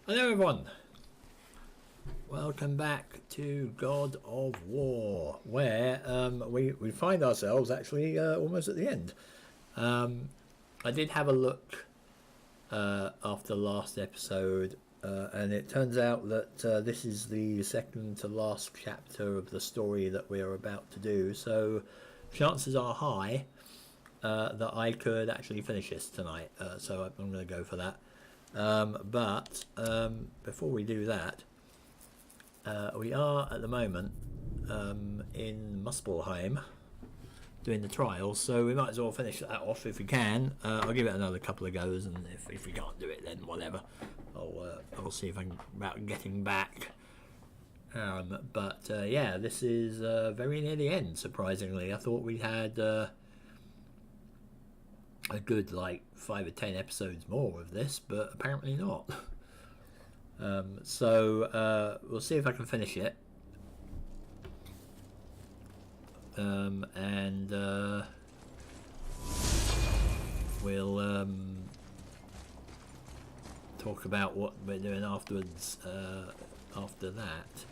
Hello everyone, welcome back to God of War, where we find ourselves actually almost at the end. I did have a look after the last episode, and it turns out that this is the second to last chapter of the story that we are about to do, so chances are high that I could actually finish this tonight, so I'm going to go for that. But before we do that, we are at the moment in Muspelheim doing the trials, so we might as well finish that off if we can. I'll give it another couple of goes, and if we can't do it, then whatever. I'll see if I'm about getting back. But yeah, this is very near the end. Surprisingly, I thought we had a good 5 or 10 episodes more of this, but apparently not. So we'll see if I can finish it, and we'll talk about what we're doing afterwards after that.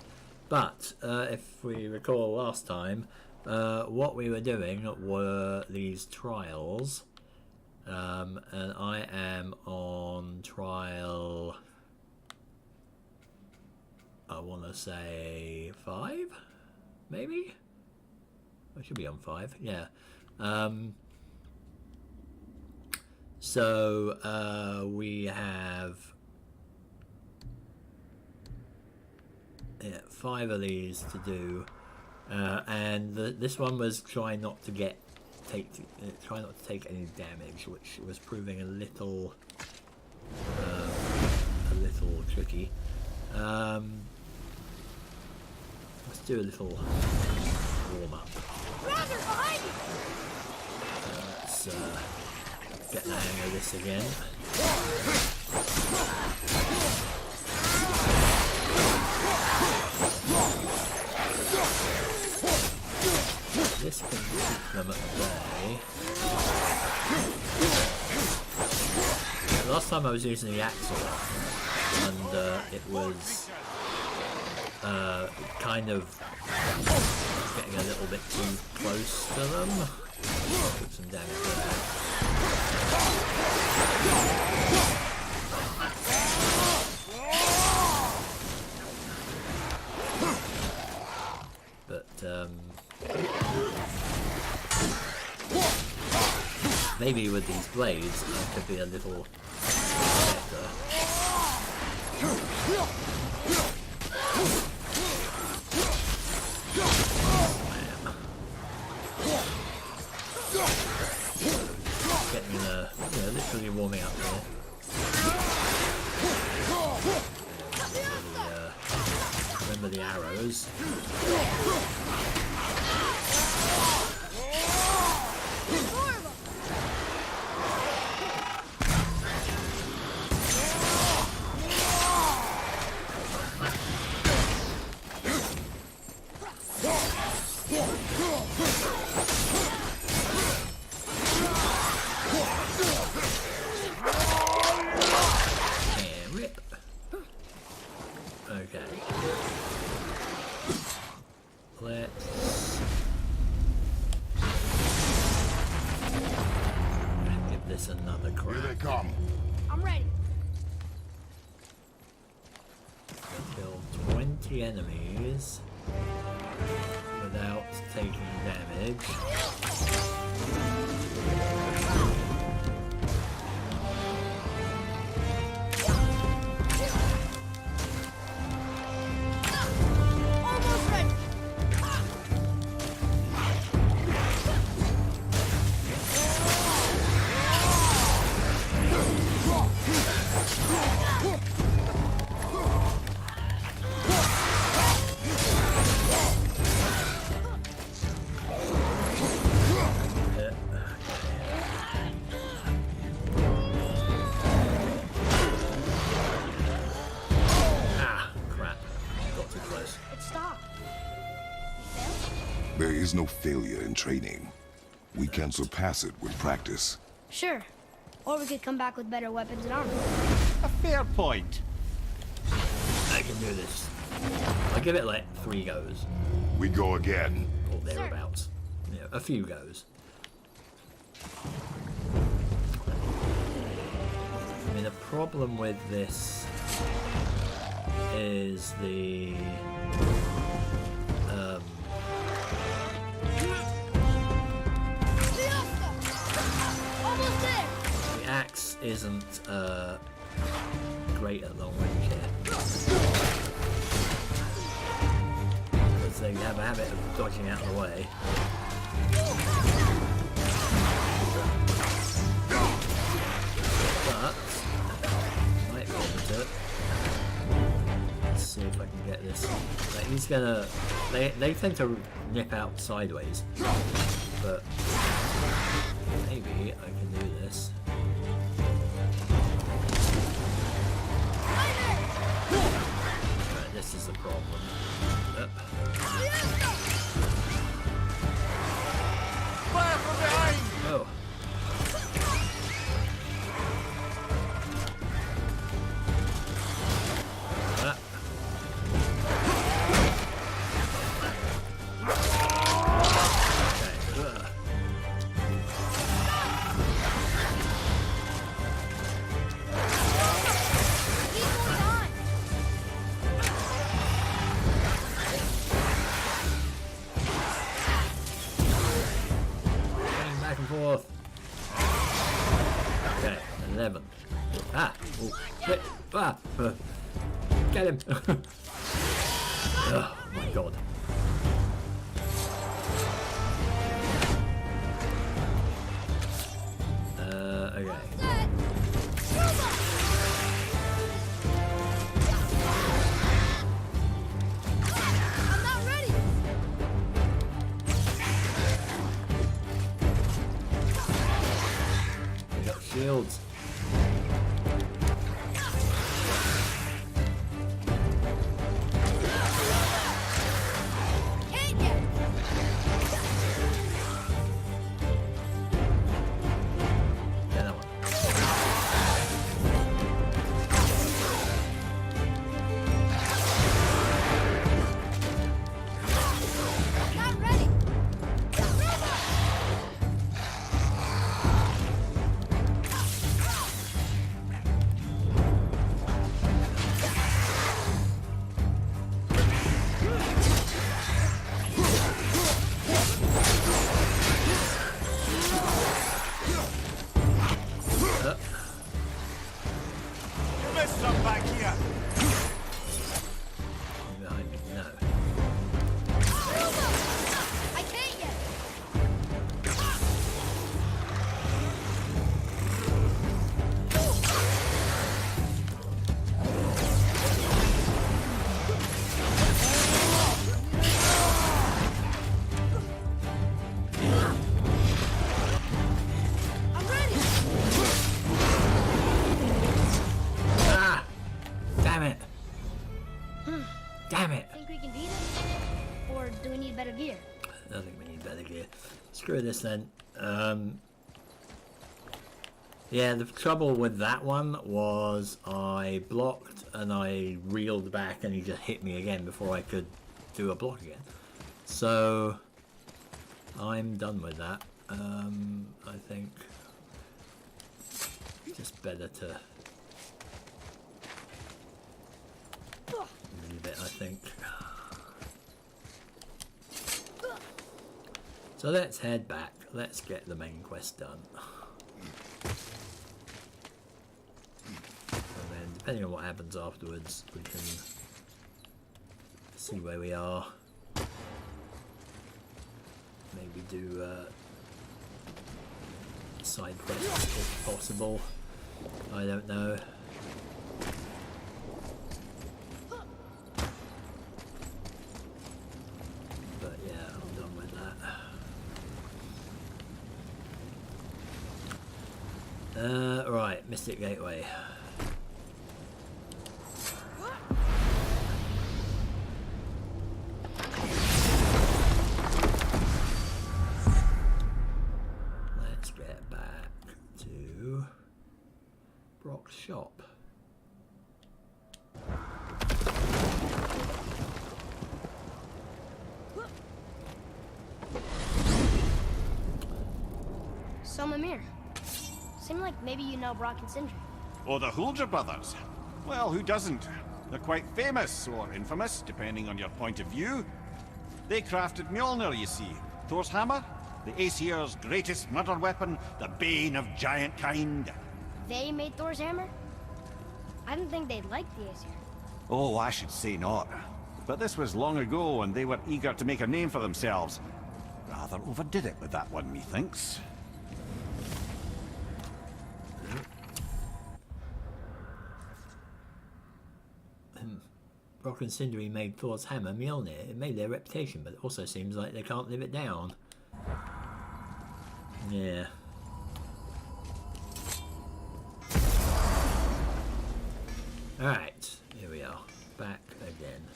But if we recall last time, what we were doing were these trials. And I am on trial, I want to say 5, maybe? I should be on 5, yeah. So we have 5 of these to do, and this one was try not to take any damage, which was proving a little tricky. Let's do a little warm up. Let's get the hang of this again. This can keep them at bay. Last time I was using the axle, and it was kind of getting a little bit too close to them. Took some damage there. But maybe with these blades I could be a little better. Getting literally warming up there. Remember the arrows. Enemies without taking damage. There is no failure in training. We can surpass it with practice. Sure. Or we could come back with better weapons and armor. A fair point. I can do this. I give it like 3 goes. We go again. Or thereabouts. Yeah, a few goes. I mean, the problem with this is the Almost there. the axe isn't great at long range here. Because they have a habit of dodging out of the way. But might be able to. Let's see if I can get this. Like, he's gonna. They tend to nip out sideways, but maybe I can do this. Right, this is the problem. Yep. Fire from behind! Oh. Ah. Okay. Ugh. Going back and forth. Okay, 11. Ah! Oh, shit! Ah! Get him! Oh my god. Okay. I'm not ready. We got shields. Can't yet. Yeah, that one. Not ready. You missed some back here. Behind me. No. I can't yet. I'm ready. Ah! Damn it! Damn it! Think we can beat it? Or do we need better gear? I think we need better gear. Screw this then. Yeah, the trouble with that one was I blocked and I reeled back and he just hit me again before I could do a block again. So I'm done with that. I think just better to leave it, I think. So let's head back. Let's get the main quest done. And then depending on what happens afterwards, we can see where we are. Maybe do side quests if possible. I don't know. But yeah, I'm done with that. Right, Mystic Gateway. Let's get back to Brock's shop. saw Mimir. Seemed like maybe you know Brock and Sindri. Oh, the Huldra brothers. Well, who doesn't? They're quite famous, or infamous, depending on your point of view. They crafted Mjolnir, you see. Thor's hammer, the Aesir's greatest murder weapon, the bane of giant kind. They made Thor's hammer? I didn't think they'd like the Aesir. Oh, I should say not. But this was long ago, and they were eager to make a name for themselves. Rather overdid it with that one, methinks. Brock and Sindri made Thor's hammer Mjolnir. It made their reputation, but it also seems like they can't live it down. Yeah. Alright, here we are. Back again.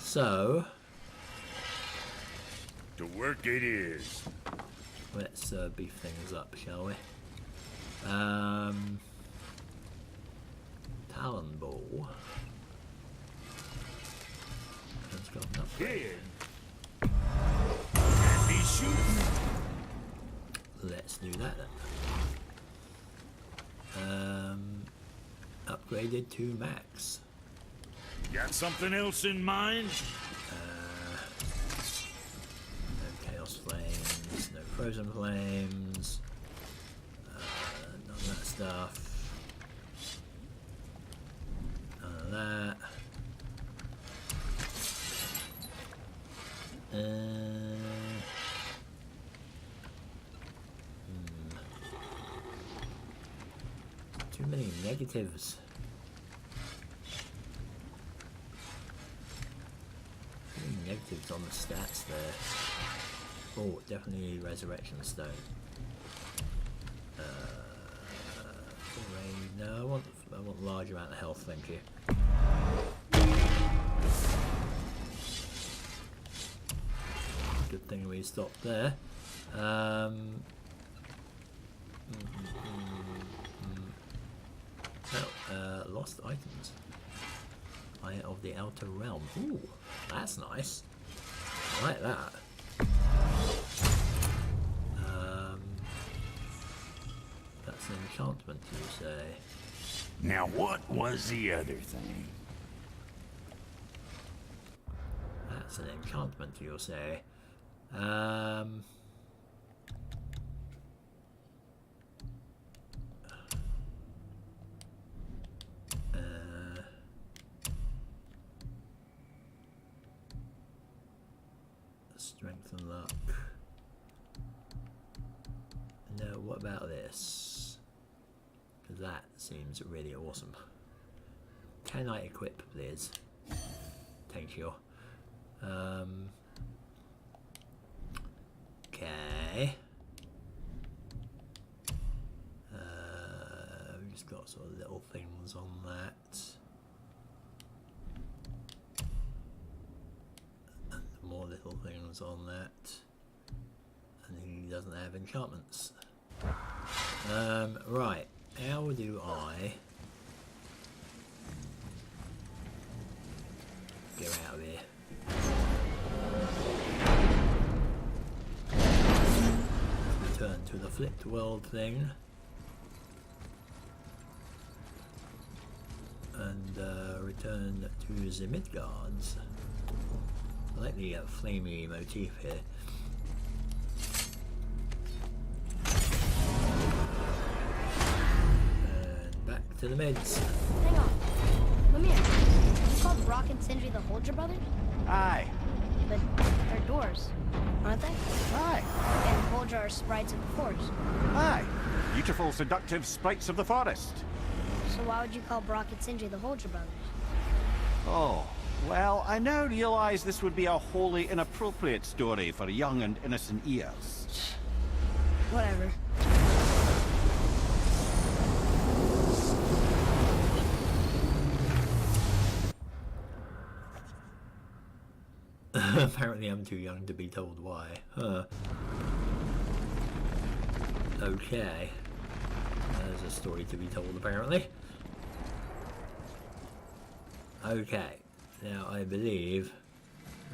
So, To work it is. let's beef things up, shall we? Talon Ball. It's got an upgrade. Dead. And be shooting. Let's do that then. Upgraded to max. Got something else in mind? No Chaos Flames, no Frozen Flames, none of that stuff. None of that. Too many negatives. Too many negatives on the stats there. Oh, definitely Resurrection Stone. No, I want large amount of health, thank you. Good thing we stopped there. Lost items. Eye of the Outer Realm. Ooh, that's nice. I like that. That's an enchantment, you say? Now what was the other thing? That's an enchantment, you'll say? Strength and luck. No, what about this? Because that seems really awesome. Can I equip this? Thank you. Okay. We've just got sort of little things on that. And more little things on that. And he doesn't have enchantments. Right. How do I get out of here? Return to the flipped world thing. And return to the Midgards. I like the flamey motif here. And back to the mids. Hang on. Mimir, you called Brock and Sindri the Huldra brothers? Aye. But they're doors, aren't they? Aye. And Huldra are sprites of the forest. Aye. Beautiful, seductive sprites of the forest. So why would you call Brock and Sindri the Huldra brothers? Oh, well, I now realize this would be a wholly inappropriate story for young and innocent ears. Whatever. Apparently I'm too young to be told why. Huh. Okay. There's a story to be told apparently. Okay. Now I believe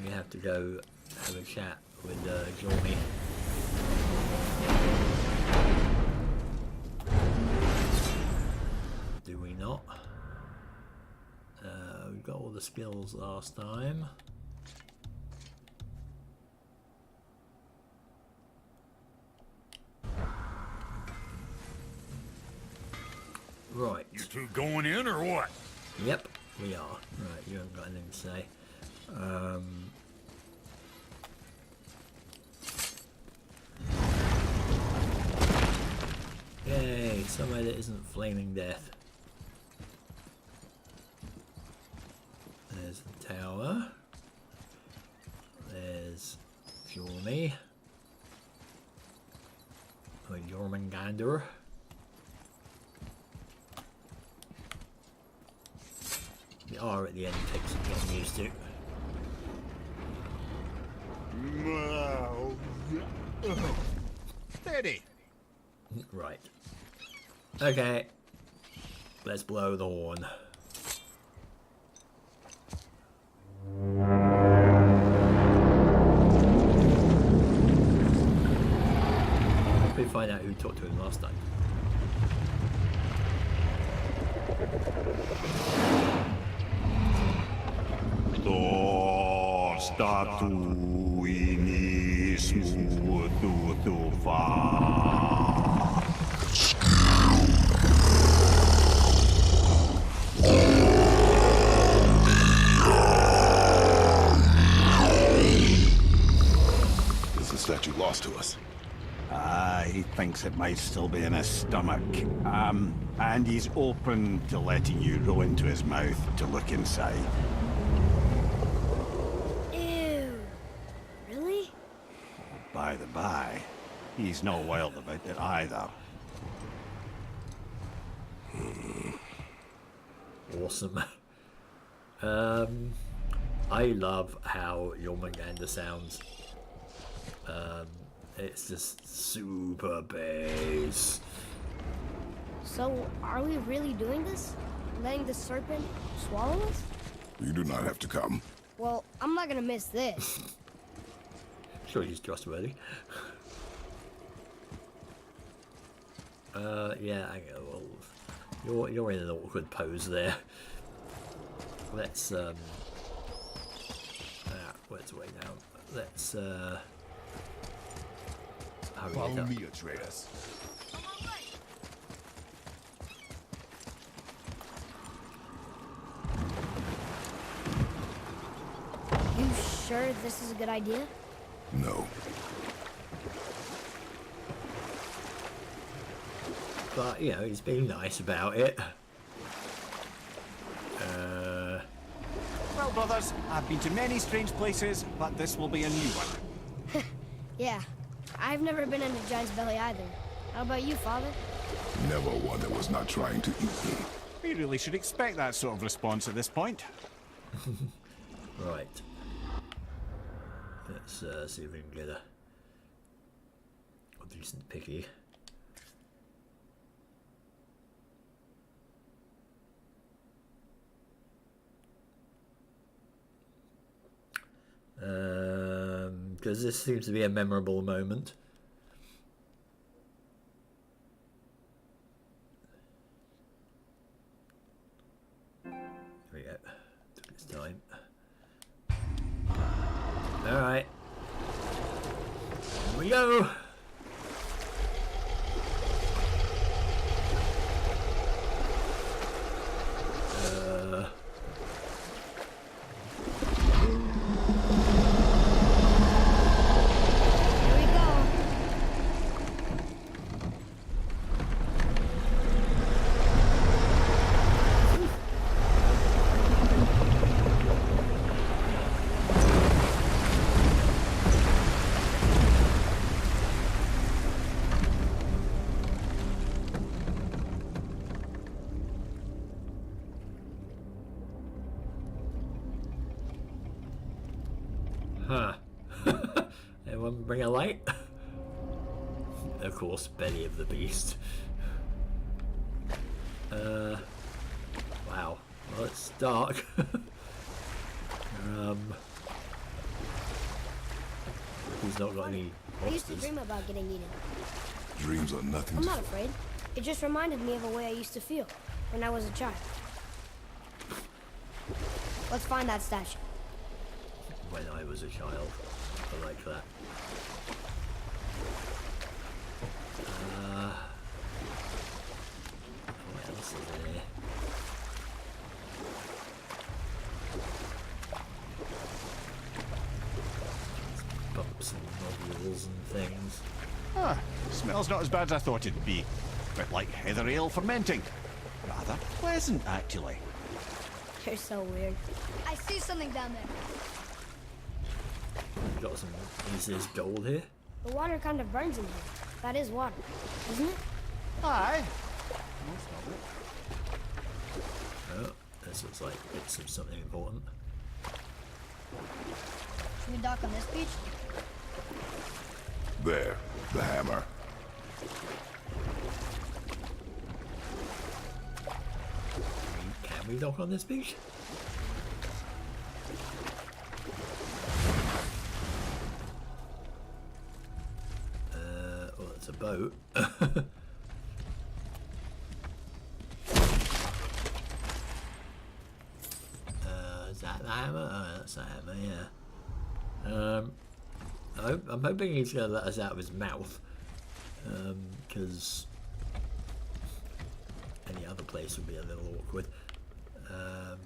we have to go have a chat with Jormy. all the skills last time. Right. You two going in or what? Yep, we are. Right, you haven't got anything to say. Yay, somewhere that isn't flaming death. There's the tower. There's Jormy. Or Jormungandr. The R at the end takes some getting used to. Steady. Right. Okay. Let's blow the horn. We find out who talked to him last time. Is the statue lost to us? He thinks it might still be in his stomach. And he's open to letting you roll into his mouth to look inside. Ew. Really? By the by, he's no wild about it either. Awesome. I love how Jormungandr sounds. It's just super bass. So, are we really doing this? Letting the serpent swallow us? You do not have to come. Well, I'm not gonna miss this. Sure, he's trustworthy. Yeah, I go. Well, you're in an awkward pose there. Let's where's the way now? Let's hurry it Follow up. me, Atreus. You sure this is a good idea? No. But you know, he's being nice about it. Well, brothers, I've been to many strange places, but this will be a new one. Yeah. I've never been in a giant's belly either. How about you, Father? Never one that was not trying to eat me. We really should expect that sort of response at this point. Right. Let's see if we can get a decent picky. Because this seems to be a memorable moment. Here we go. Took its time. Alright. Here we go! Here we go. Huh. Anyone bring a light? Of course, belly of the beast. Wow. Well, it's dark. He's not got any I used to monsters. dream about getting eaten. Dreams are nothing I'm to... not afraid. It just reminded me of a way I used to feel when I was a child. Let's find that statue. When I was a child, I like that. What else is there? Bumps and nodules and things. Ah, smells not as bad as I thought it'd be. Bit like heather ale fermenting. Rather pleasant, actually. You're so weird. I see something down there. Got some. Is this gold here? The water kind of burns in here. That is water, isn't it? Aye. Oh, this looks like bits of something important. Should we dock on this beach? There, the hammer. Can we dock on this beach? Well, it's a boat. Is that the hammer? Oh, that's the hammer, yeah. I'm hoping he's going to let us out of his mouth. Because any other place would be a little awkward. A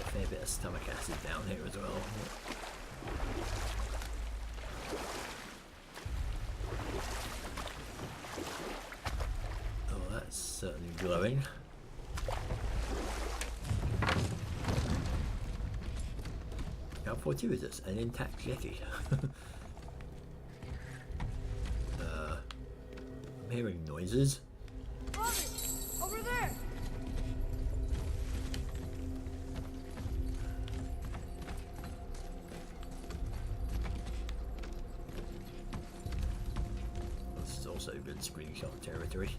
fair bit of stomach acid down here as well. Oh, that's certainly glowing. How fortuitous, an intact jetty. I'm hearing noises. Bobby, over there. This is also good screenshot territory.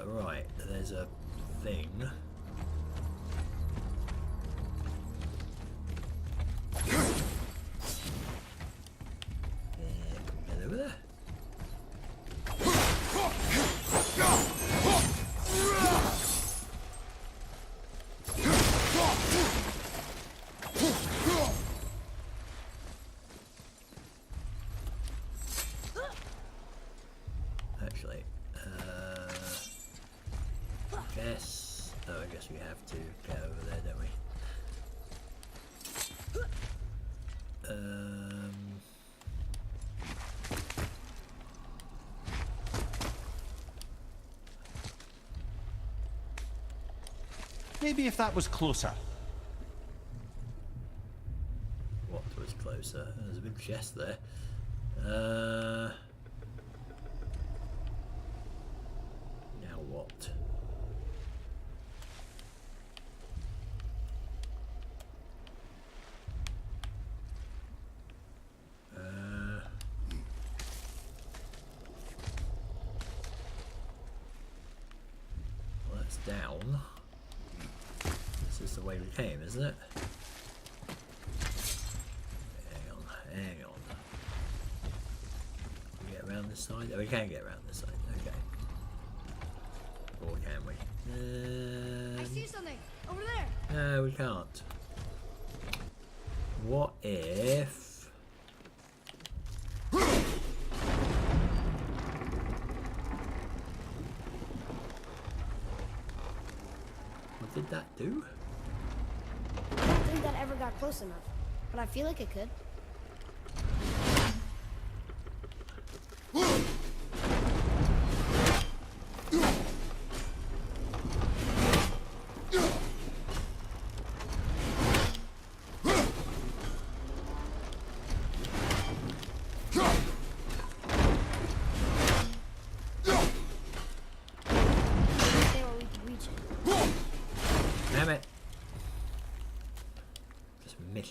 Right, there's a thing. Get over there. Actually, guess. Oh, I guess we have to get over there, don't we? Maybe if that was closer. What was closer? There's a big chest there. Now what? Well, that's down. This is the way we came, isn't it? Hang on, hang on. Can we get around this side? Oh, we can get around this side. Okay. Or can we? I see something over there. No, we can't. What if... What did that do? I don't think that ever got close enough, but I feel like it could.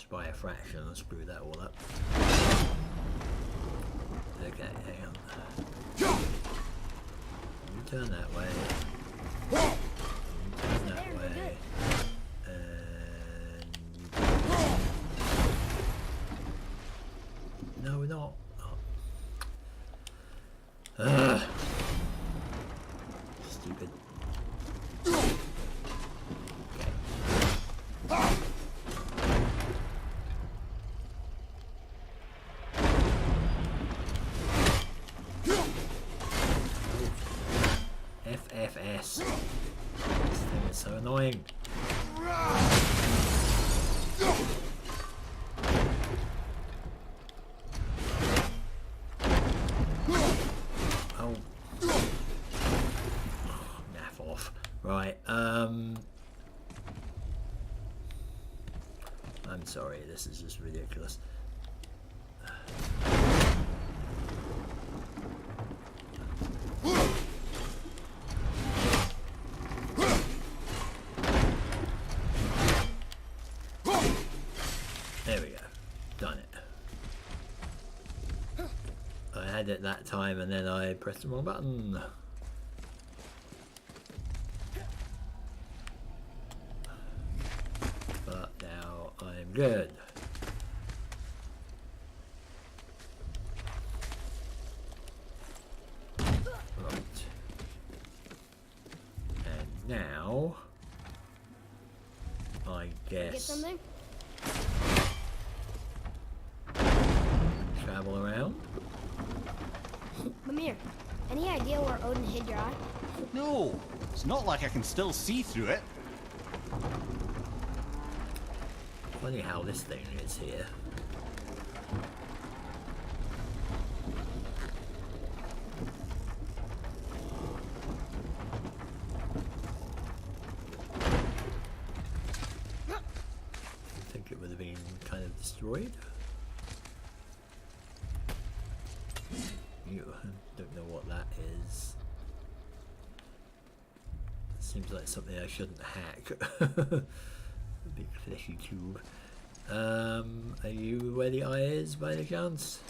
just by a fraction and screw that all up. Okay, hang on. You turn that way. You turn that way. And you... No, we're not. Oh. Stupid. Okay. FFS. This thing is so annoying. Oh. Naff off. Right, I'm sorry, this is just ridiculous. There we go. Done it. I had it that time and then I pressed the wrong button. But now I'm good. Right. And now I Get guess something? travel around. Mimir, any idea where Odin hid your eye? No, it's not like I can still see through it. Funny how this thing is here. I think it would have been kind of destroyed. You don't know what that is. Seems like something I shouldn't hack. Big fleshy tube. Are you where the eye is by any chance?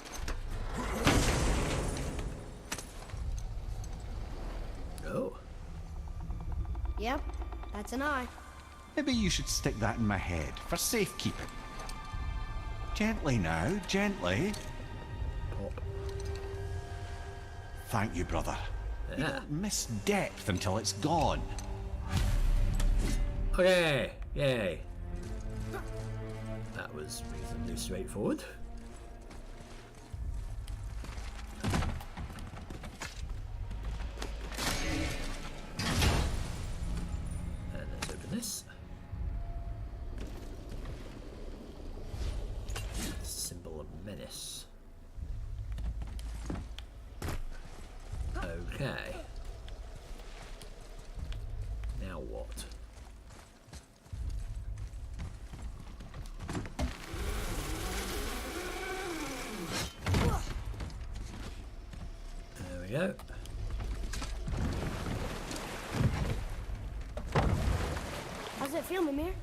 Oh. Yep, that's an eye. Maybe you should stick that in my head for safekeeping. Gently now, gently. Pop. Thank you, brother. You Yeah. don't miss depth until it's gone. Okay. Yay. That was reasonably straightforward. And let's open this. Symbol of menace. Okay. Now what? There we go. How's it feel, Mimir?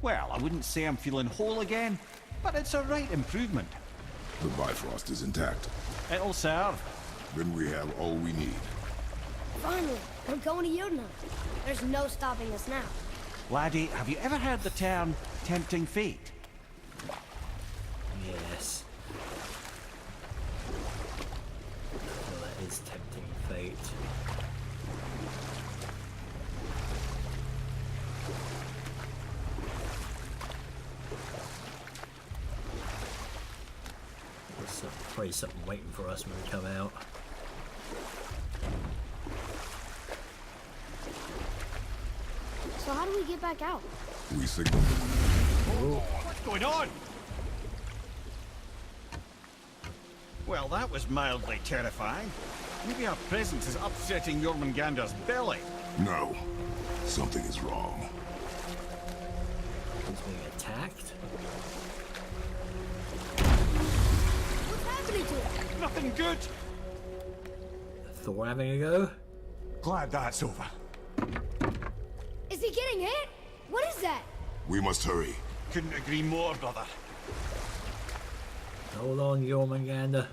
Well, I wouldn't say I'm feeling whole again, but it's a right improvement. The Bifrost is intact. It'll serve. Then we have all we need. Finally, we're going to Jotunheim. There's no stopping us now. Laddie, have you ever heard the term tempting fate? Yes. Well, that is tempting fate. There's probably something waiting for us when we come out. So how do we get back out? We signal. What's going on? Well, that was mildly terrifying. Maybe our presence is upsetting Jormungandr's belly. No. Something is wrong. He's being attacked. What's happening to it? Nothing good. Thor having a go? Glad that's over. Is he getting hit? What is that? We must hurry. Couldn't agree more, brother. Hold on, Jormungandr.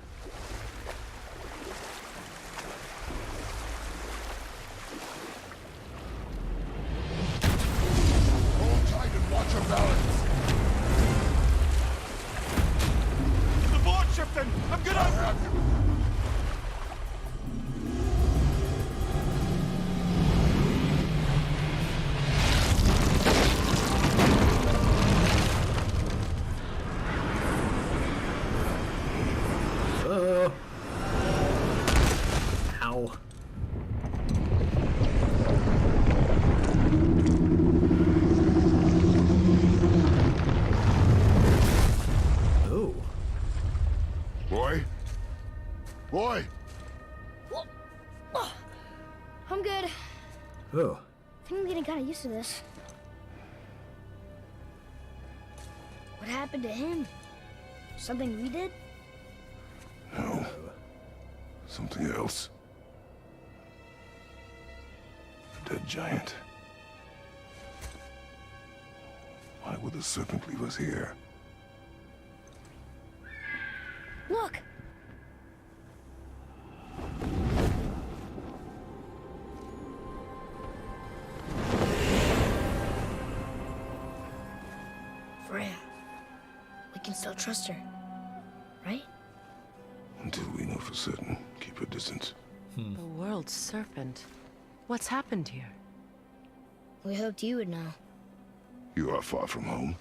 Hold tight and watch your balance. The board shifting! I'm gonna... Ow. Oh. Boy? Boy! I'm good. Oh. I think I'm getting kind of used to this. What happened to him? Something we did? No. Something else. Dead giant. Why would the serpent leave us here? Look! Freya. We can still trust her, right? Until we know for certain, keep a distance. The world's serpent. What's happened here? We hoped you would know. You are far from home.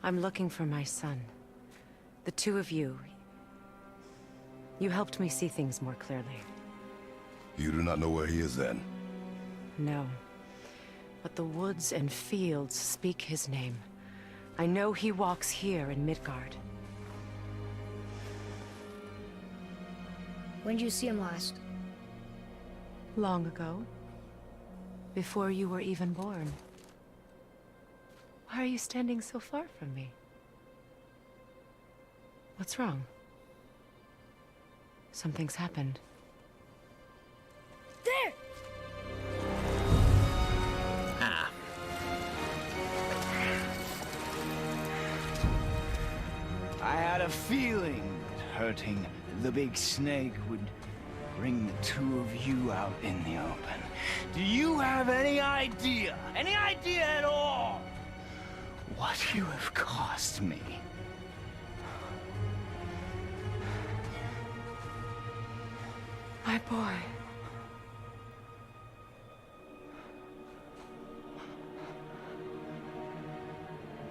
I'm looking for my son. The two of you. You helped me see things more clearly. You do not know where he is then? No. But the woods and fields speak his name. I know he walks here in Midgard. When did you see him last? Long ago. Before you were even born. Why are you standing so far from me? What's wrong? Something's happened. There! Ah. I had a feeling that hurting the big snake would bring the two of you out in the open. Do you have any idea at all, what you have cost me? My boy.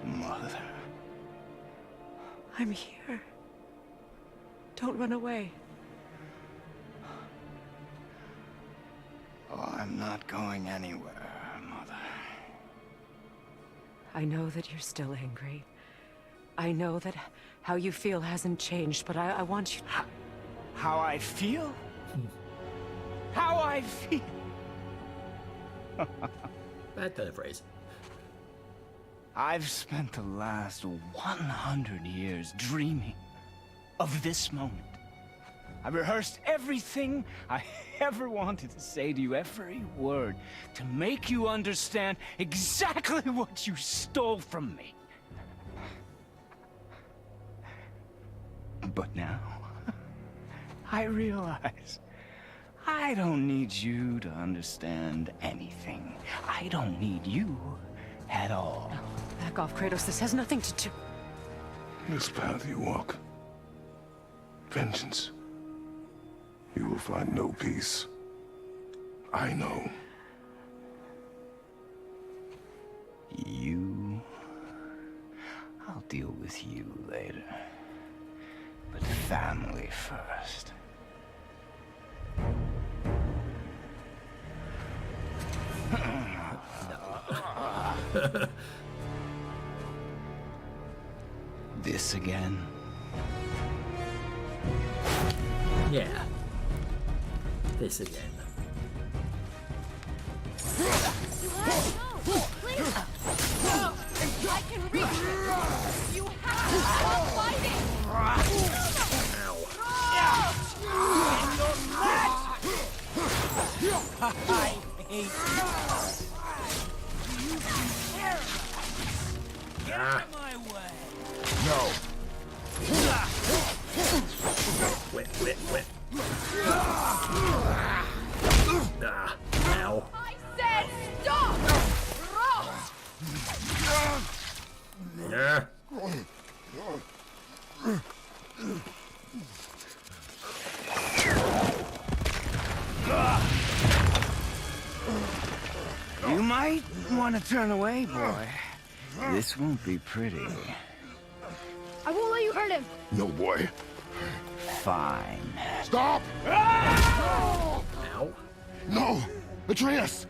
Mother. I'm here. Don't run away. Oh, I'm not going anywhere, Mother. I know that you're still angry. I know that how you feel hasn't changed, but I want you to... How I feel? How I feel? Bad paraphrase. I've spent the last 100 years dreaming of this moment. I rehearsed everything I ever wanted to say to you, every word, to make you understand exactly what you stole from me. But now, I realize I don't need you to understand anything. I don't need you at all. Back off, Kratos. This has nothing to do... This path you walk. Vengeance. You will find no peace. I know. You... I'll deal with you later. But family first. This again? Yeah. This again. I can reach it! You have to stop fighting! I hate Ah. my way. No. You might want to turn away, boy. This won't be pretty. I won't let you hurt him. No, boy. Fine. Stop! Ow. No! Atreus!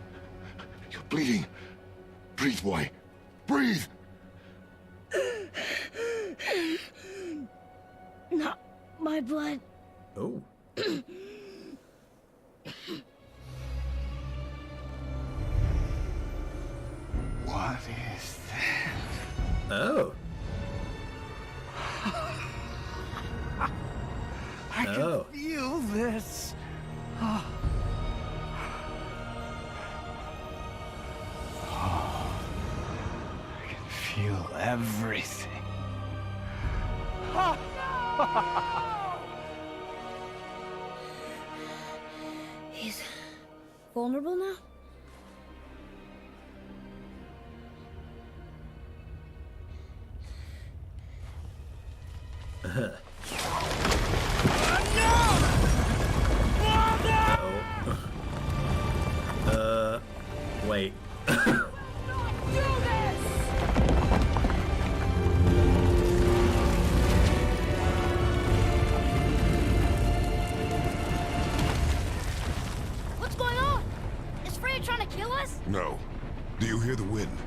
You're bleeding. Breathe, boy. Breathe! Not my blood. Oh. What is that? Oh. I can Oh. feel this. Oh. I can feel everything. He's vulnerable now? Wait. Not do this! What's going on? Is Freya trying to kill us? No. Do you hear the wind?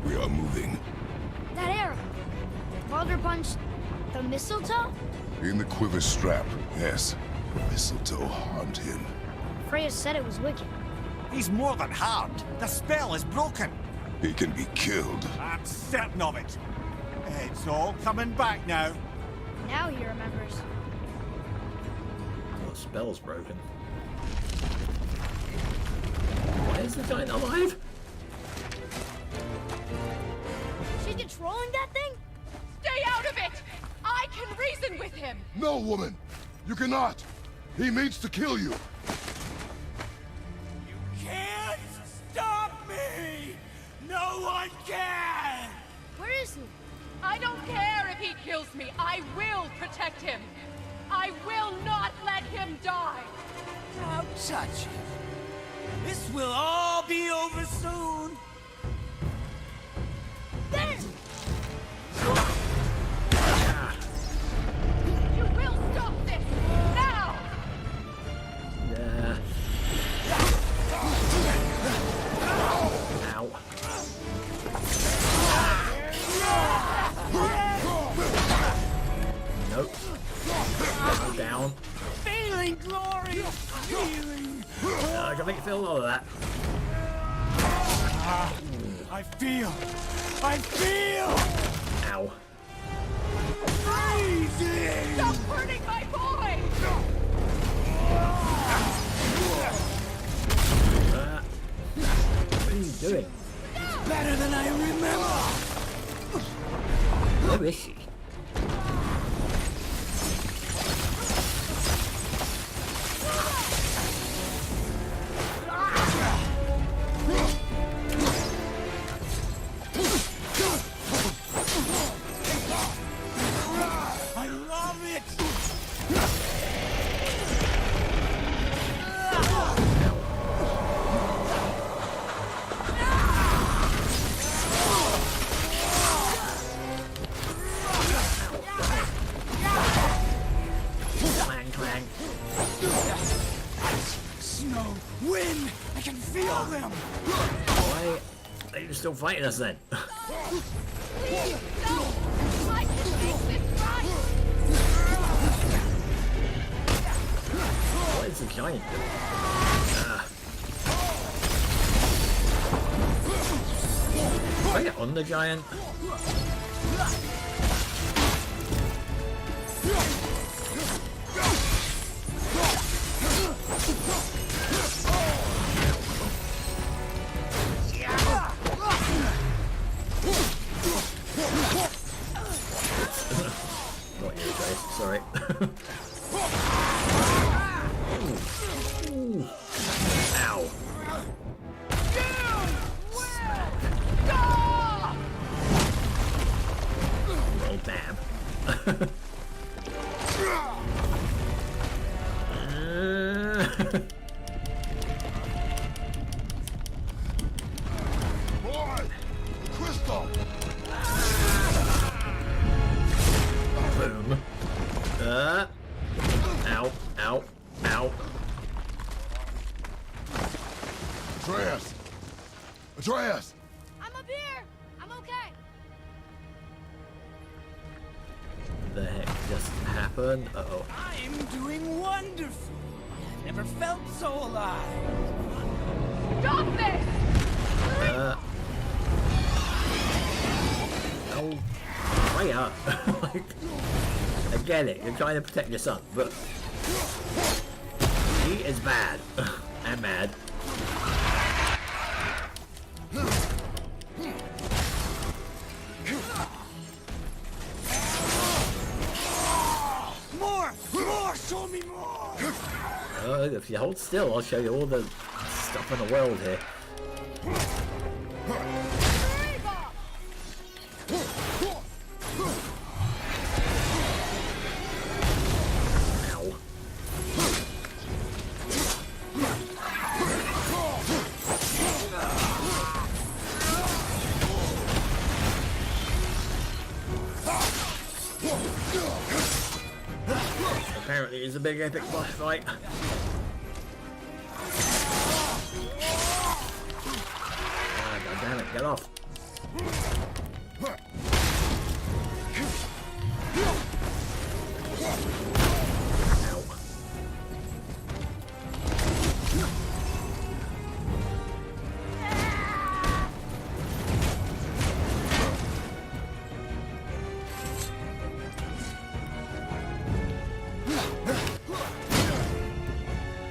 We are moving. That arrow. Baldur punched the mistletoe? In the quiver strap, yes. Mistletoe harmed him. Freya said it was wicked. He's more than harmed. The spell is broken. He can be killed. I'm certain of it. It's all coming back now. Now he remembers. The spell's broken. Why is the giant alive? She's controlling that thing? Stay out of it! I can reason with him! No, woman! You cannot! He means to kill you! Can't stop me! No one can! Where is he? I don't care if he kills me. I will protect him. I will not let him die. Don't touch him. This will all be over soon. There! You will stop this now! Yeah. Ow. Nope. Go down. Feeling glorious. Feeling. I can make you feel all of that. I feel. Ow. Freezing. Stop hurting my boy! What are you doing? Better than I remember. Where is she? I love it. Clang, clang. Snow, wind. I can feel them. Why are you still fighting us then? Please, no! I can make this right! What is the giant doing? Can I get on the giant? Not you guys, sorry. Ooh. Ow. Stop! Well, damn. Boy! The crystal! Boom. Ow, ow, ow. Atreus! Atreus! I'm up here. I'm okay. The heck just happened? Uh-oh. I'm doing wonderful. I've never felt so alive. Stop this! Oh, Freya. Like, I get it. You're trying to protect your son, but he is bad and mad. More! Show me more! If you hold still, I'll show you all the stuff in the world here. Ow. Apparently it's a big epic boss fight. Ah, God damn it, get off. Ow.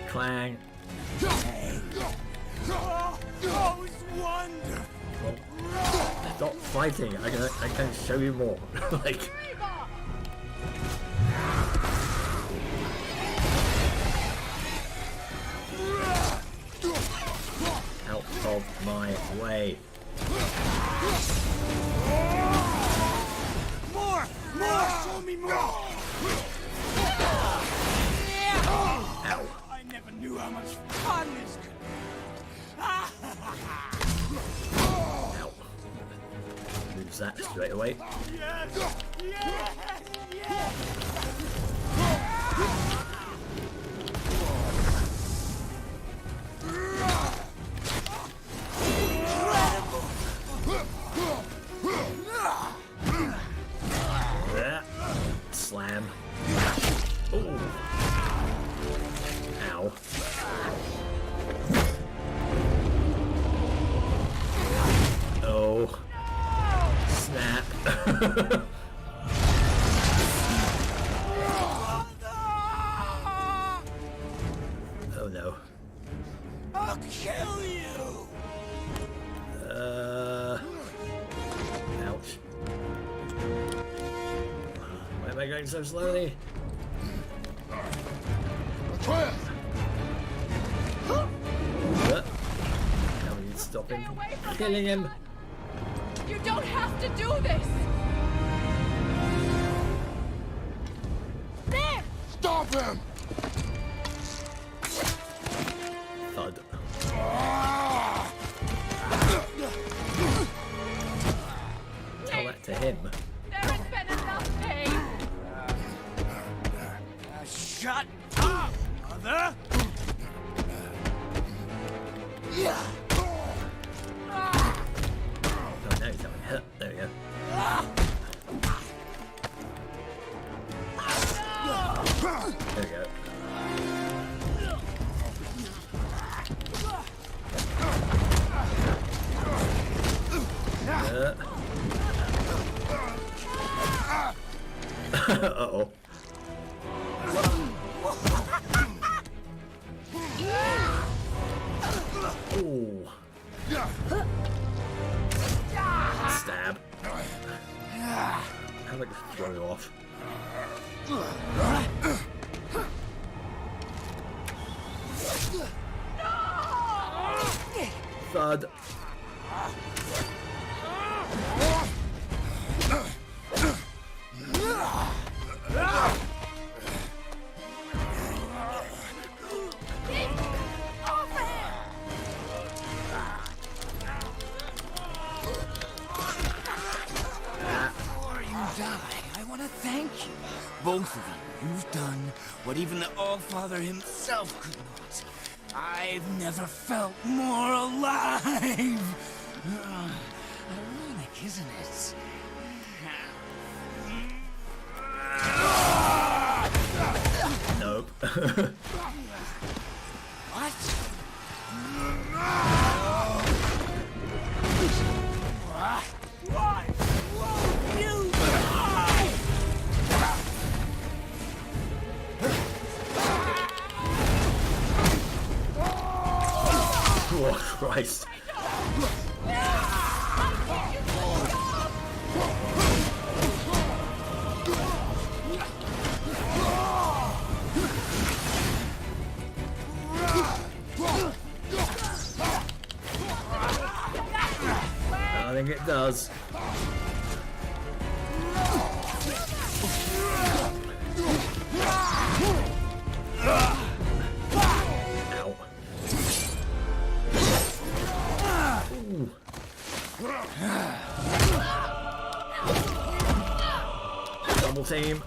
Clang. Oh, it's wonderful! Stop fighting. I can show you more. Like, out of my way. More! Show me more! Ow. I never knew how much fun this could be. Ow. Lose that straight away. Yes! Yeah. Slam. Ooh. Ow. Oh. Snap. Oh no. I'll kill you! Ouch. Why am I going so slowly? Atreus! Now we need to stop him Stay away from from killing me. him. You don't have to do this! There. Stop him! Thud. Tell that to him. There has been enough pain! Shut up, mother! Oh, now he's having hurt. There we go. There we go. Uh-oh. Ooh. Stab. How about just throw you off? Thud. He Both of you, you've done what even the Allfather himself could not. I've never felt more alive! Ironic, isn't it? Nope. What? What? You! Oh, Christ. I think it does. Ow. Ooh. Double team.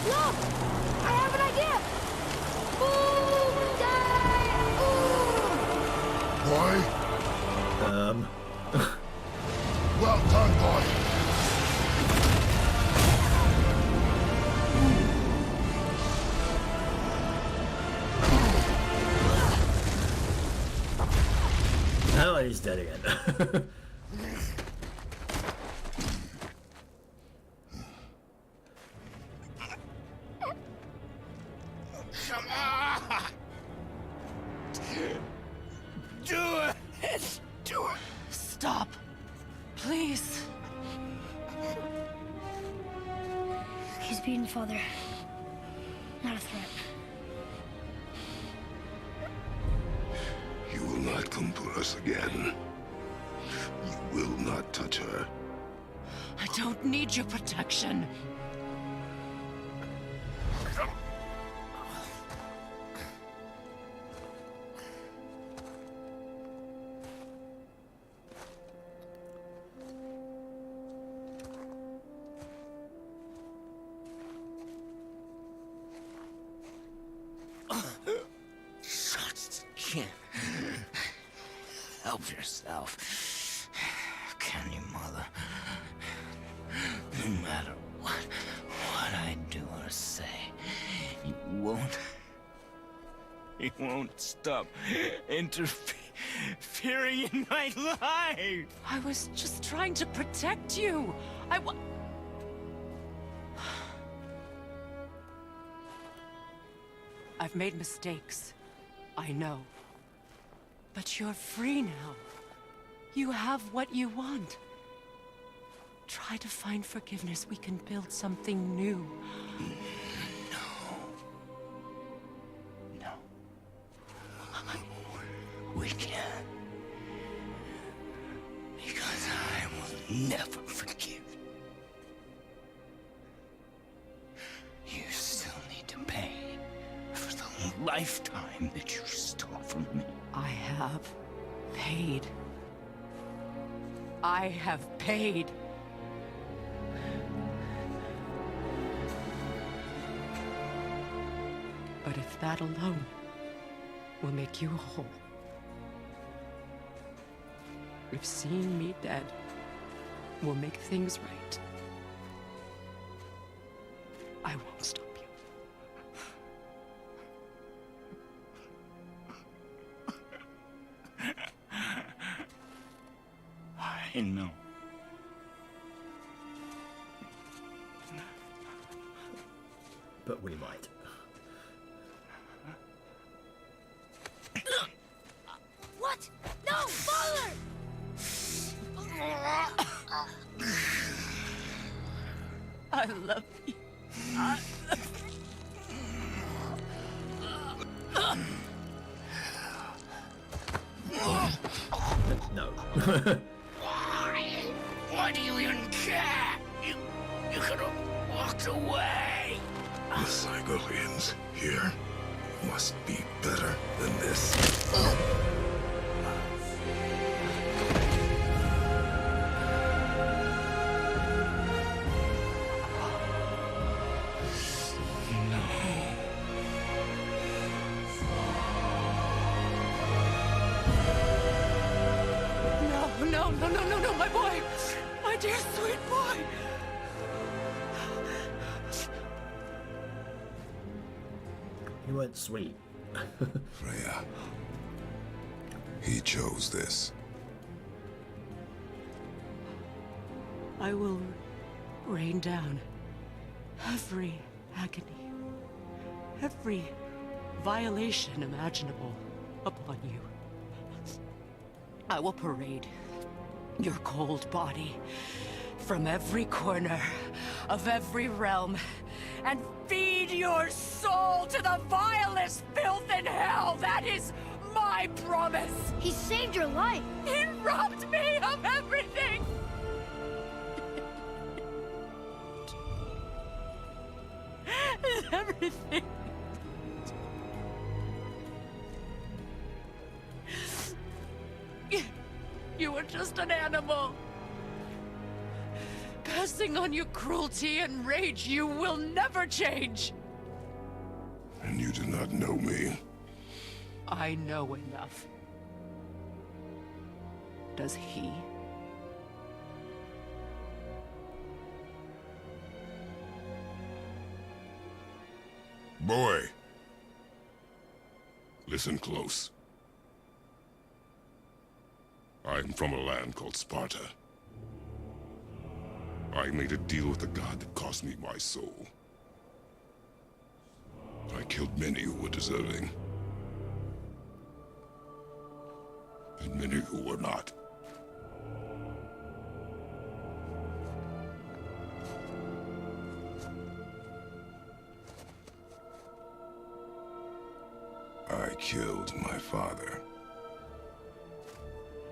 Look! I have an idea! Boom! Die! Ooh! Boy? Well done, boy. Oh, he's dead again. Come on! Do it! Do it! Stop. Please. He's beaten Father. Not a threat. You will not come for us again. You will not touch her. I don't need your protection. Just can't help yourself. Can you, Mother? No matter what I do or say, you won't stop interfering in my life. I was just trying to protect you. I've made mistakes. I know. But you're free now. You have what you want. Try to find forgiveness. We can build something new. No. We can't. Because I will never forgive. You still need to pay for the lifetime that you stole from me. I have paid. I have paid. But if that alone will make you whole, if seeing me dead will make things right, I won't stop you. I know. But we might. What? No, Father! I love you. Why? Why do you even care? You could have walked away. The Sigilians here must be better than this. No, my boy! My dear sweet boy! You weren't sweet. Freya. He chose this. I will rain down every agony, every violation imaginable upon you. I will parade your cold body from every corner of every realm and feed your soul to the vilest filth in hell. That is my promise. He saved your life. He robbed me of everything. Everything. You were just an animal. Passing on your cruelty and rage, you will never change. And you do not know me. I know enough. Does he? Boy. Listen close. I'm from a land called Sparta. I made a deal with the god that cost me my soul. I killed many who were deserving. And many who were not. I killed my father.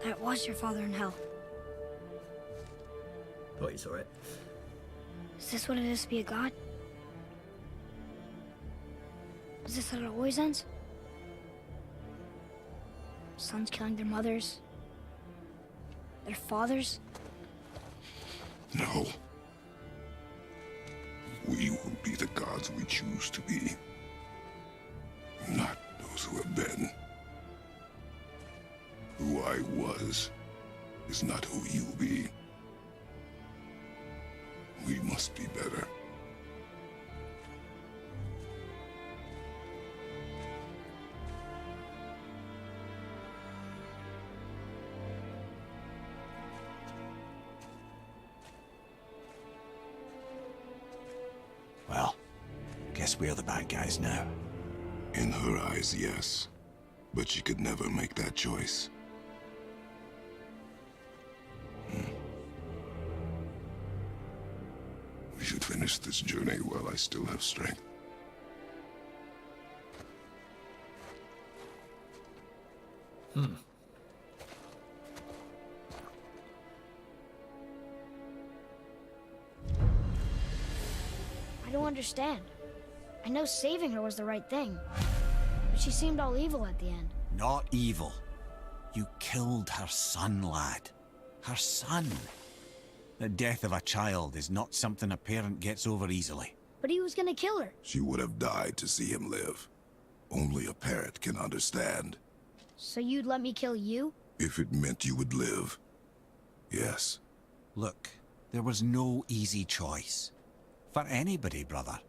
That was your father in hell. Thought you saw it. Is this what it is to be a god? Is this how it always ends? Sons killing their mothers? Their fathers? No. We will be the gods we choose to be. Not those who have been. Who I was is not who you'll be. We must be better. Well, guess we're the bad guys now. In her eyes, yes. But she could never make that choice. We should finish this journey while I still have strength. I don't understand. I know saving her was the right thing. But she seemed all evil at the end. Not evil. You killed her son, lad. Her son. The death of a child is not something a parent gets over easily. But he was gonna kill her. She would have died to see him live. Only a parent can understand. So you'd let me kill you? If it meant you would live. Yes. Look, there was no easy choice. For anybody, brother.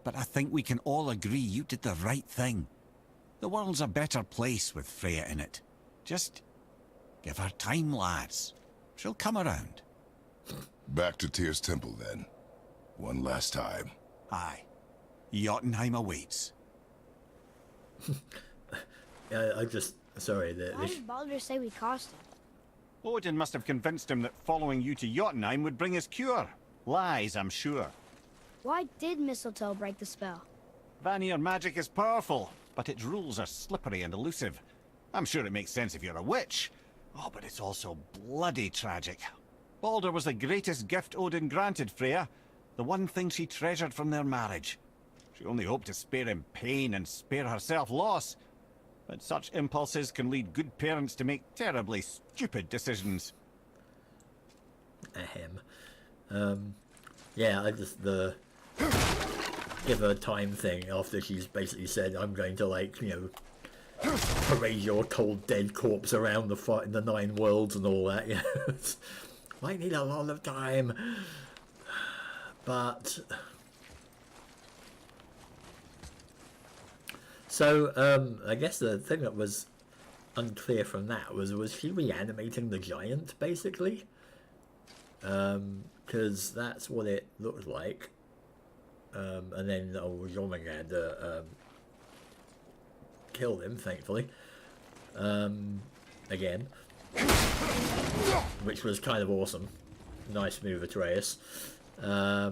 But I think we can all agree you did the right thing. The world's a better place with Freya in it. Just give her time, lads. She'll come around. Back to Tyr's temple, then. One last time. Aye. Jotunheim awaits. I just sorry Why did Baldur say we cost him? Odin must have convinced him that following you to Jotunheim would bring his cure. Lies, I'm sure. Why did Mistletoe break the spell? Vanir magic is powerful, but its rules are slippery and elusive. I'm sure it makes sense if you're a witch. Oh, but it's also bloody tragic. Balder was the greatest gift Odin granted Freya, the one thing she treasured from their marriage. She only hoped to spare him pain and spare herself loss. But such impulses can lead good parents to make terribly stupid decisions. Ahem. Yeah, I just give her time thing after she's basically said, I'm going to, like, you know, parade your cold dead corpse around the fight in the 9 worlds and all that. You know, might need a lot of time, but so I guess the thing that was unclear from that was she reanimating the giant basically? Because that's what it looked like. And then Jormungand killed him, thankfully. Again. Which was kind of awesome. Nice move, Atreus. Yeah,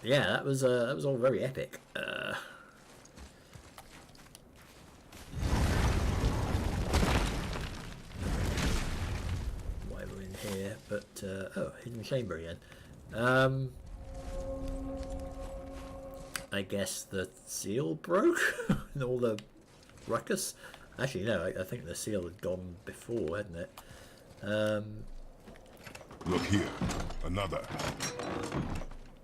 that was all very epic. Why we're in here, but oh, hidden chamber again. I guess the seal broke and all the ruckus. Actually, no, I think the seal had gone before, hadn't it? Look here. Another.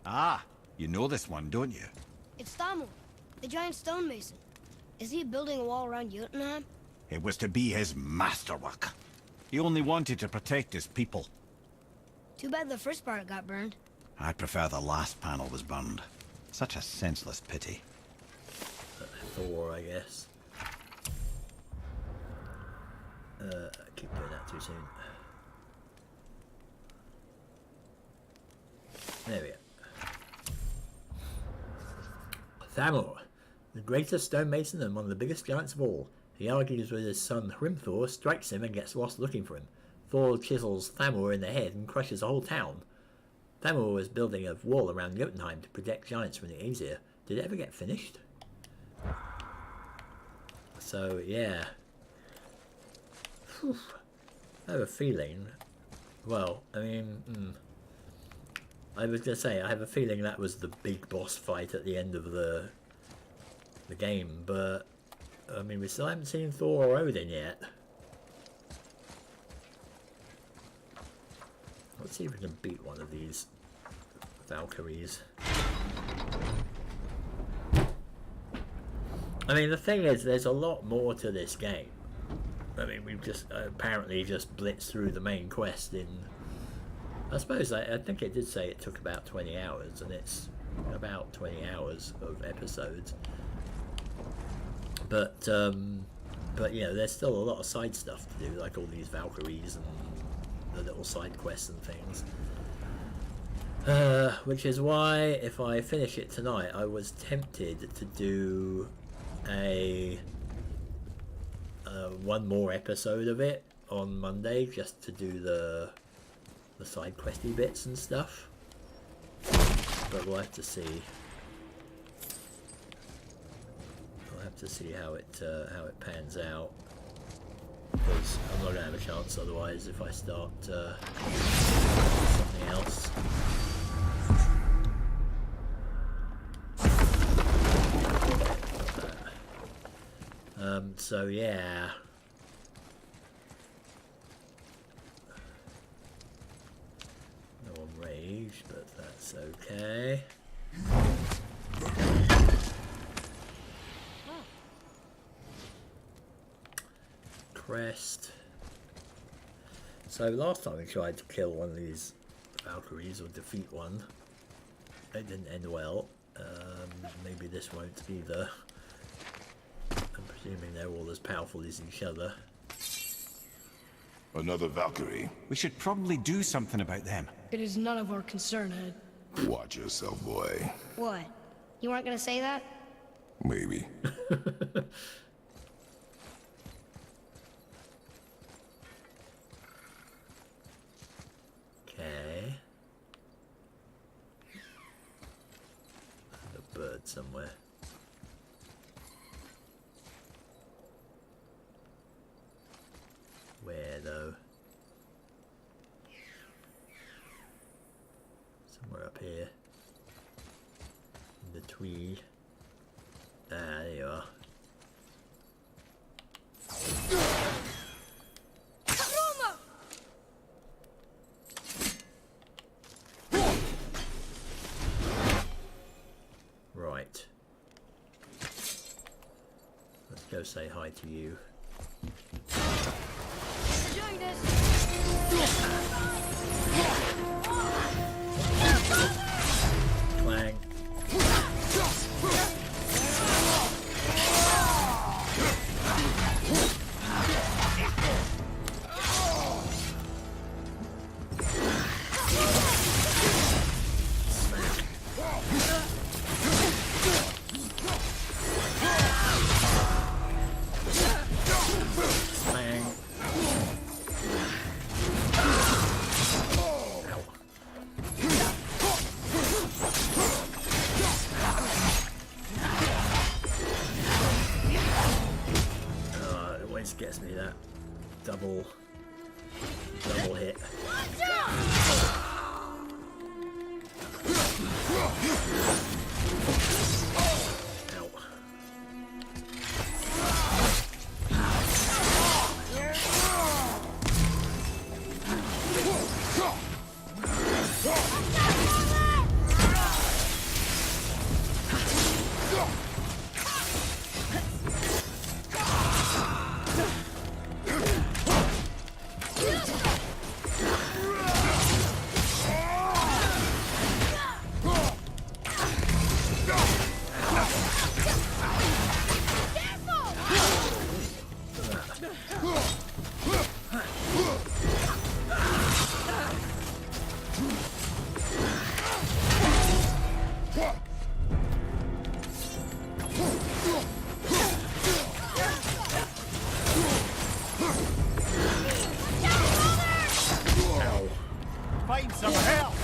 Ah, you know this one, don't you? It's Thamur, the giant stonemason. Is he building a wall around Jotunheim? It was to be his masterwork. He only wanted to protect his people. Too bad the first part got burned. I prefer the last panel was burned. Such a senseless pity. Thor, I guess. I keep doing that too soon. There we go. Thamur, the greatest stonemason and one of the biggest giants of all. He argues with his son Hrimthor, strikes him and gets lost looking for him. Thor chisels Thamur in the head and crushes the whole town. Thamur was building a wall around Jotunheim to protect giants from the Aesir. Did it ever get finished? So, yeah. Whew. I have a feeling... Well, I mean... I was going to say, I have a feeling that was the big boss fight at the end of the game, but... I mean, we still haven't seen Thor or Odin yet. Let's see if we can beat one of these Valkyries. I mean, the thing is, there's a lot more to this game. I mean, we've just apparently just blitzed through the main quest in... I suppose, I think it did say it took about 20 hours, and it's about 20 hours of episodes. But you know, there's still a lot of side stuff to do, like all these Valkyries and the little side quests and things. Which is why, if I finish it tonight, I was tempted to do one more episode of it on Monday, just to do the side questy bits and stuff. But we'll have to see. We'll have to see how it pans out. Because I'm not going to have a chance otherwise if I start something else. So yeah. No one raged, but that's okay. Crest. So last time we tried to kill one of these Valkyries or defeat one, it didn't end well. Maybe this won't either. I'm presuming they're all as powerful as each other. Another Valkyrie. We should probably do something about them. It is none of our concern, Ed. Watch yourself, boy. What? You weren't gonna say that? Maybe. Okay. A bird somewhere. Where though? up here. In the Tweed. Ah, there you are. Right. Let's go say hi to you. Clang. Clang. It always gets me that double hit. Ow. Find some help!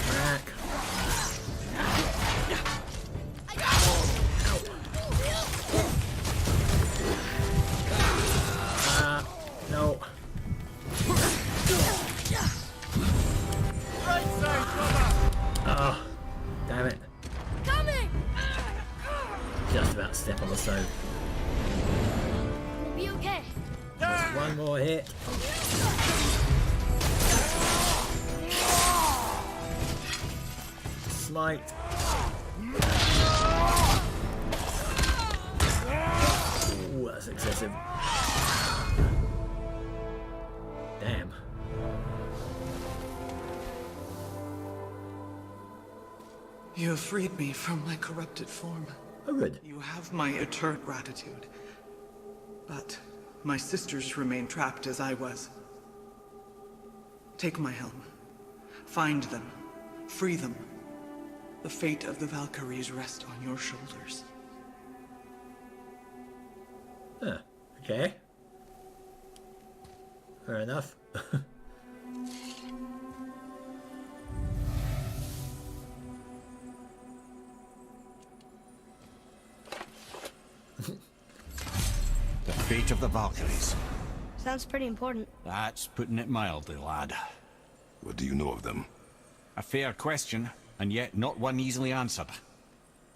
Back. No. Right side, brother! Oh, damn it. Coming! Just about to step on the stone. We'll be okay. One more hit. Smite. Ooh, that's excessive. Damn. You have freed me from my corrupted form. Oh, good. You have my eternal gratitude. But my sisters remain trapped as I was. Take my helm. Find them. Free them. The fate of the Valkyries rests on your shoulders. Huh. Okay. Fair enough. The fate of the Valkyries. Sounds pretty important. That's putting it mildly, lad. What do you know of them? A fair question, and yet not one easily answered.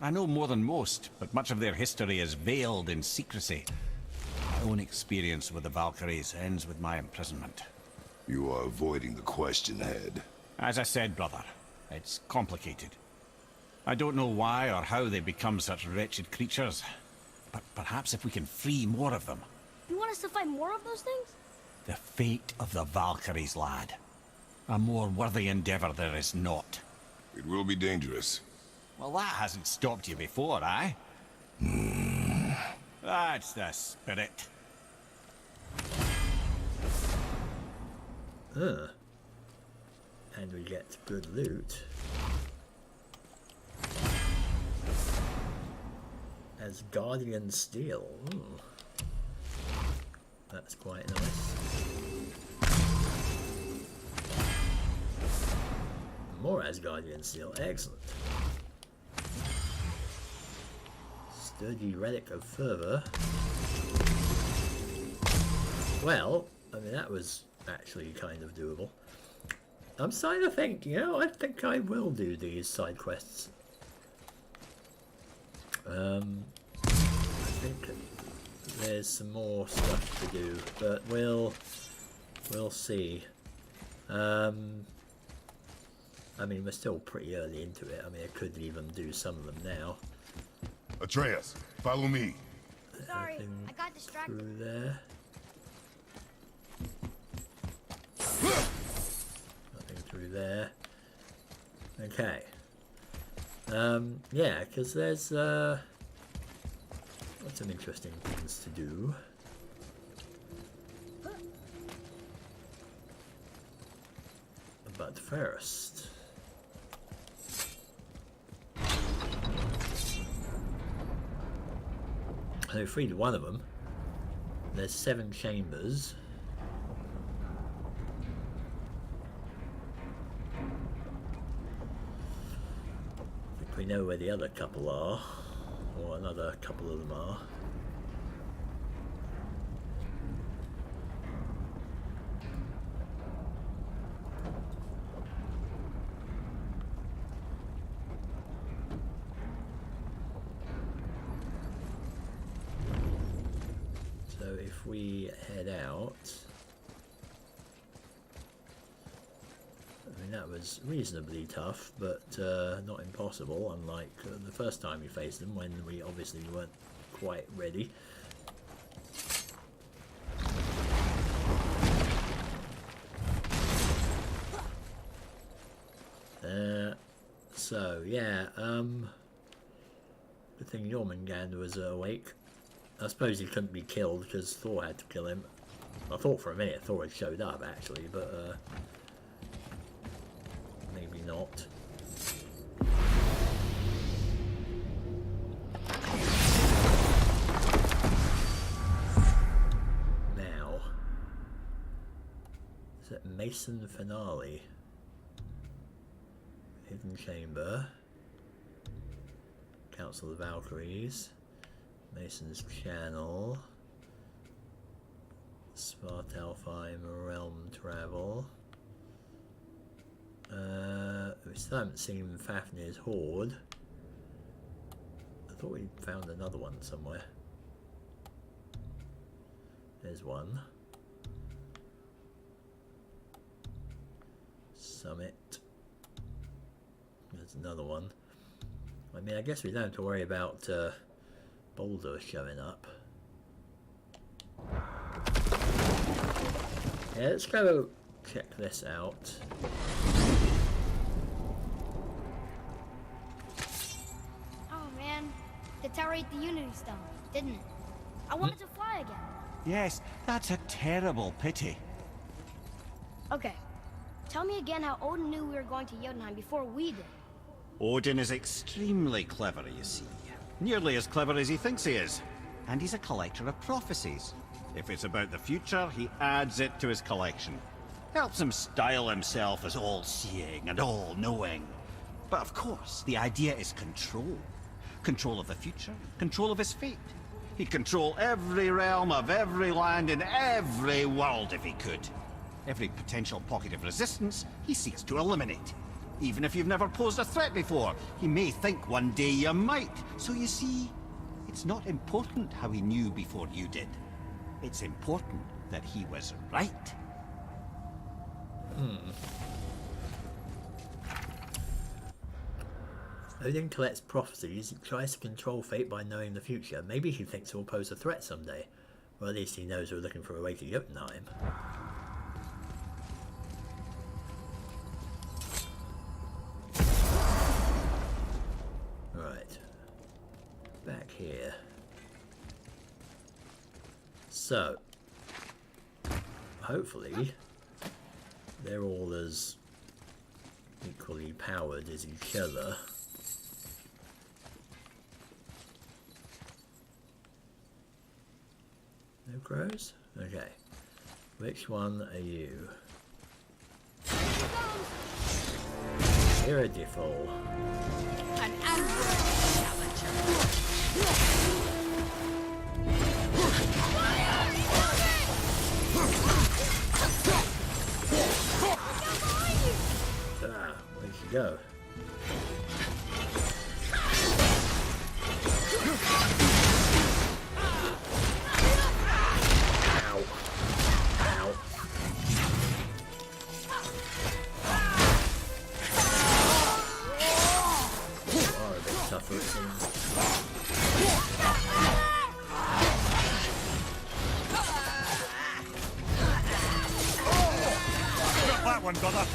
I know more than most, but much of their history is veiled in secrecy. My own experience with the Valkyries ends with my imprisonment. You are avoiding the question, Head. As I said, brother, it's complicated. I don't know why or how they become such wretched creatures, but perhaps if we can free more of them. You want us to find more of those things? The fate of the Valkyries, lad. A more worthy endeavor there is not. It will be dangerous. Well, that hasn't stopped you before, eh? That's the spirit. And we get good loot. As Guardian Steel. Ooh. That's quite nice. More Asgardian Steel, excellent. Sturdy Relic of Fervor. Well, I mean, that was actually kind of doable. I'm starting to think, you know, I think I will do these side quests. I think there's some more stuff to do, but we'll see. I mean, we're still pretty early into it. I mean, I could even do some of them now. Atreus, follow me. Sorry, I got distracted. Through there. Nothing through there. Okay. Yeah, because there's got some interesting things to do. But first, I freed one of them. There's 7 chambers. I think we know where the other couple are, or another couple of them are. If we head out, I mean, that was reasonably tough, but not impossible, unlike the first time we faced them when we obviously weren't quite ready. So yeah, good thing Jormungand was awake. I suppose he couldn't be killed because Thor had to kill him. I thought for a minute Thor had showed up actually, but maybe not. Now, is it Mason Finale? Hidden Chamber. Council of Valkyries. Mason's Channel, Svartalfheim Realm Travel. We still haven't seen Fafnir's Horde. I thought we found another one somewhere. There's one. Summit. There's another one. I mean, I guess we don't have to worry about Boulder showing up. Yeah, let's go check this out. Oh man, the tower ate the Unity Stone, didn't it? I wanted to fly again. Yes, that's a terrible pity. Okay, tell me again how Odin knew we were going to Jotunheim before we did. Odin is extremely clever, you see. Nearly as clever as he thinks he is. And he's a collector of prophecies. If it's about the future, he adds it to his collection. Helps him style himself as all-seeing and all-knowing. But of course, the idea is control. Control of the future, control of his fate. He'd control every realm of every land in every world if he could. Every potential pocket of resistance, he seeks to eliminate. Even if you've never posed a threat before, he may think one day you might. So you see, it's not important how he knew before you did. It's important that he was right. Odin collects prophecies, he tries to control fate by knowing the future. Maybe he thinks he'll pose a threat someday. Or at least he knows we're looking for a way to Jotunheim. Right. Back here. So, hopefully, they're all as equally powered as each other. No crows? Okay. Which one are you? Iridifol. An Android challenger. brother.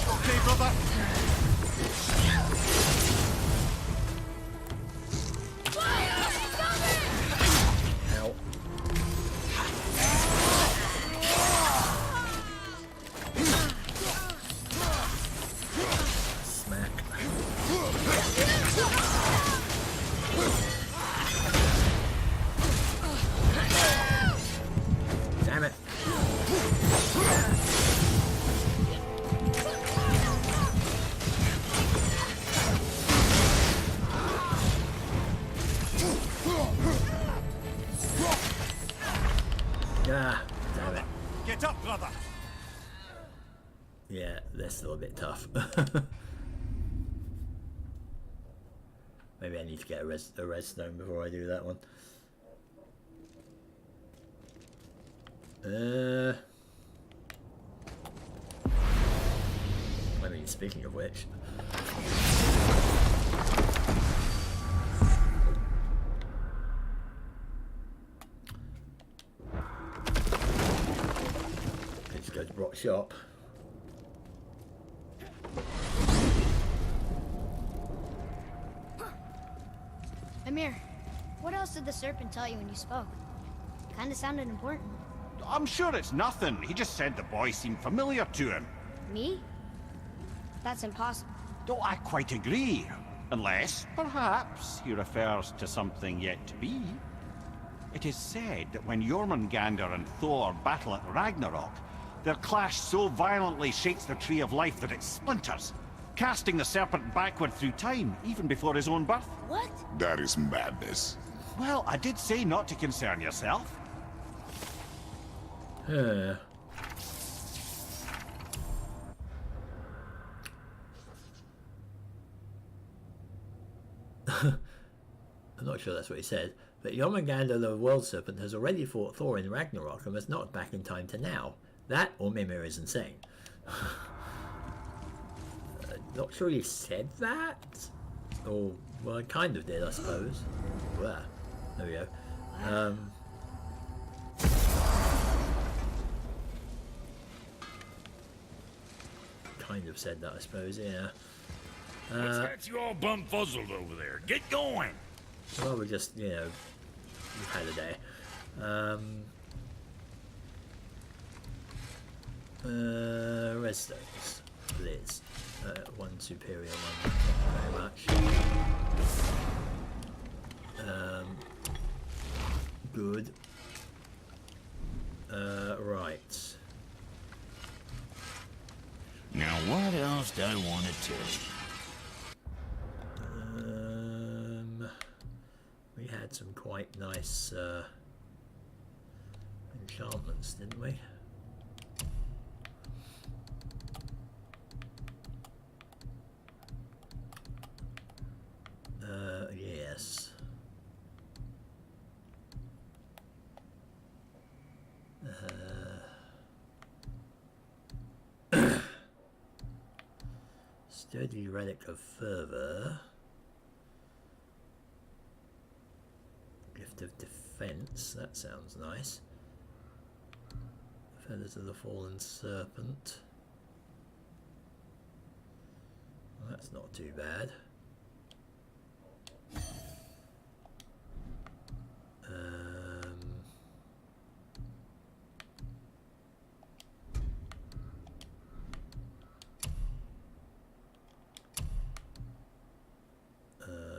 Okay, brother. Ow. Smack. Damn it. Ah, damn it. Get up, brother. Yeah, they're still a bit tough. Maybe I need to get a redstone before I do that one. I mean, speaking of which, let's go to Brock's shop. Amir, what else did the serpent tell you when you spoke? Kinda sounded important. I'm sure it's nothing. He just said the boy seemed familiar to him. Me? That's impossible. Don't I quite agree? Unless, perhaps, he refers to something yet to be. It is said that when Jormungandr and Thor battle at Ragnarok, their clash so violently shakes the Tree of Life that it splinters, casting the serpent backward through time, even before his own birth. What? That is madness. Well, I did say not to concern yourself. I'm not sure that's what he said, but Jormungandr the World Serpent has already fought Thor in Ragnarok and was knocked back in time to now. That or Mimir is insane. Not sure he said that? Or, well, I kind of did, I suppose. Well, there we go. Kind of said that, I suppose, yeah. What's got you all bumfuzzled over there? Get going! Well, we just, you know, we've had a day. Redstones, please. One superior one, thank you very much. Good. Right. Now what else do I want to tell you? We had some quite nice enchantments, didn't we? Yes. Sturdy Relic of Fervor. Gift of Defense, that sounds nice. Feathers of the Fallen Serpent. Well, that's not too bad.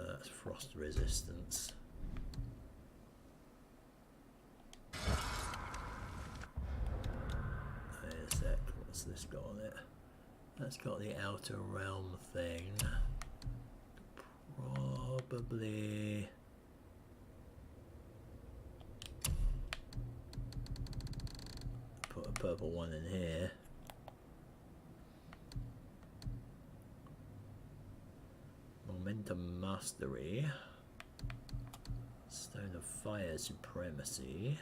That's frost resistance. Wait a sec, what's this got on it? That's got the Outer Realm thing. Probably... put a purple one in here. Momentum Mastery. Stone of Fire Supremacy.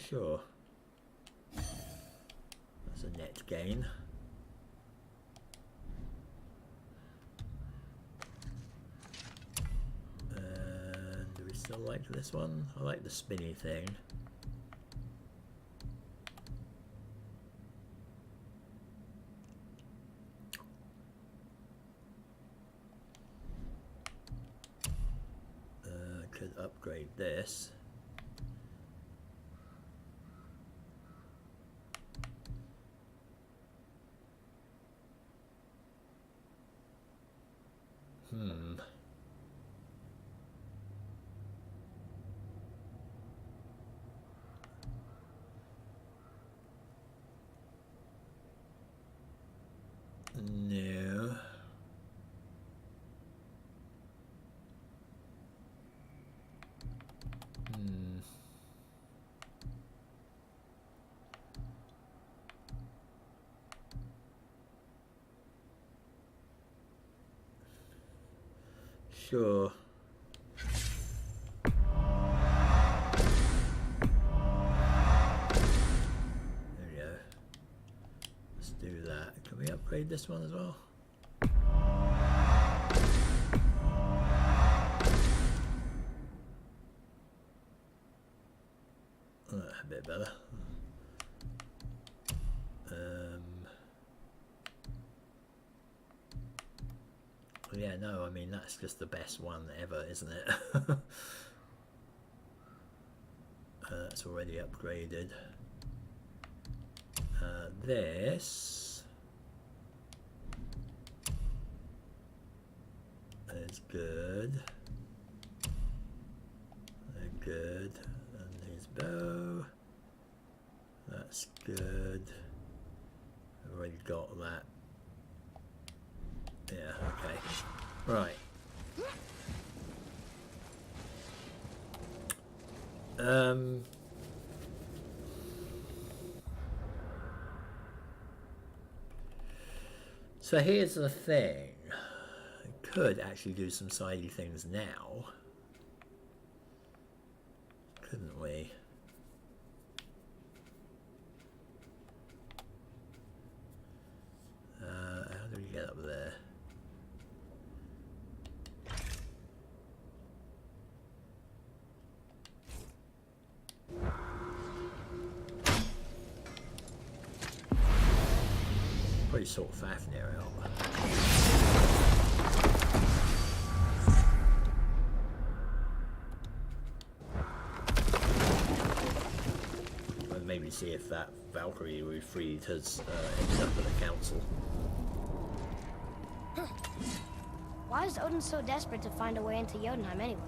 Sure. That's a net gain. And do we still like this one? I like the spinny thing. Could upgrade this. No. Sure. There we go. Let's do that. Can we upgrade this one as well? A bit better. Yeah, no, I mean, that's just the best one ever, isn't it? That's already upgraded. This is good. Good. And his bow. That's good. I've already got that. Yeah, okay. Right. So here's the thing. I could actually do some sidey things now. Couldn't we? How do we get up there? Probably sort Fafnir out. And maybe see if that Valkyrie we freed has ended up at the council. Why is Odin so desperate to find a way into Jotunheim anyway?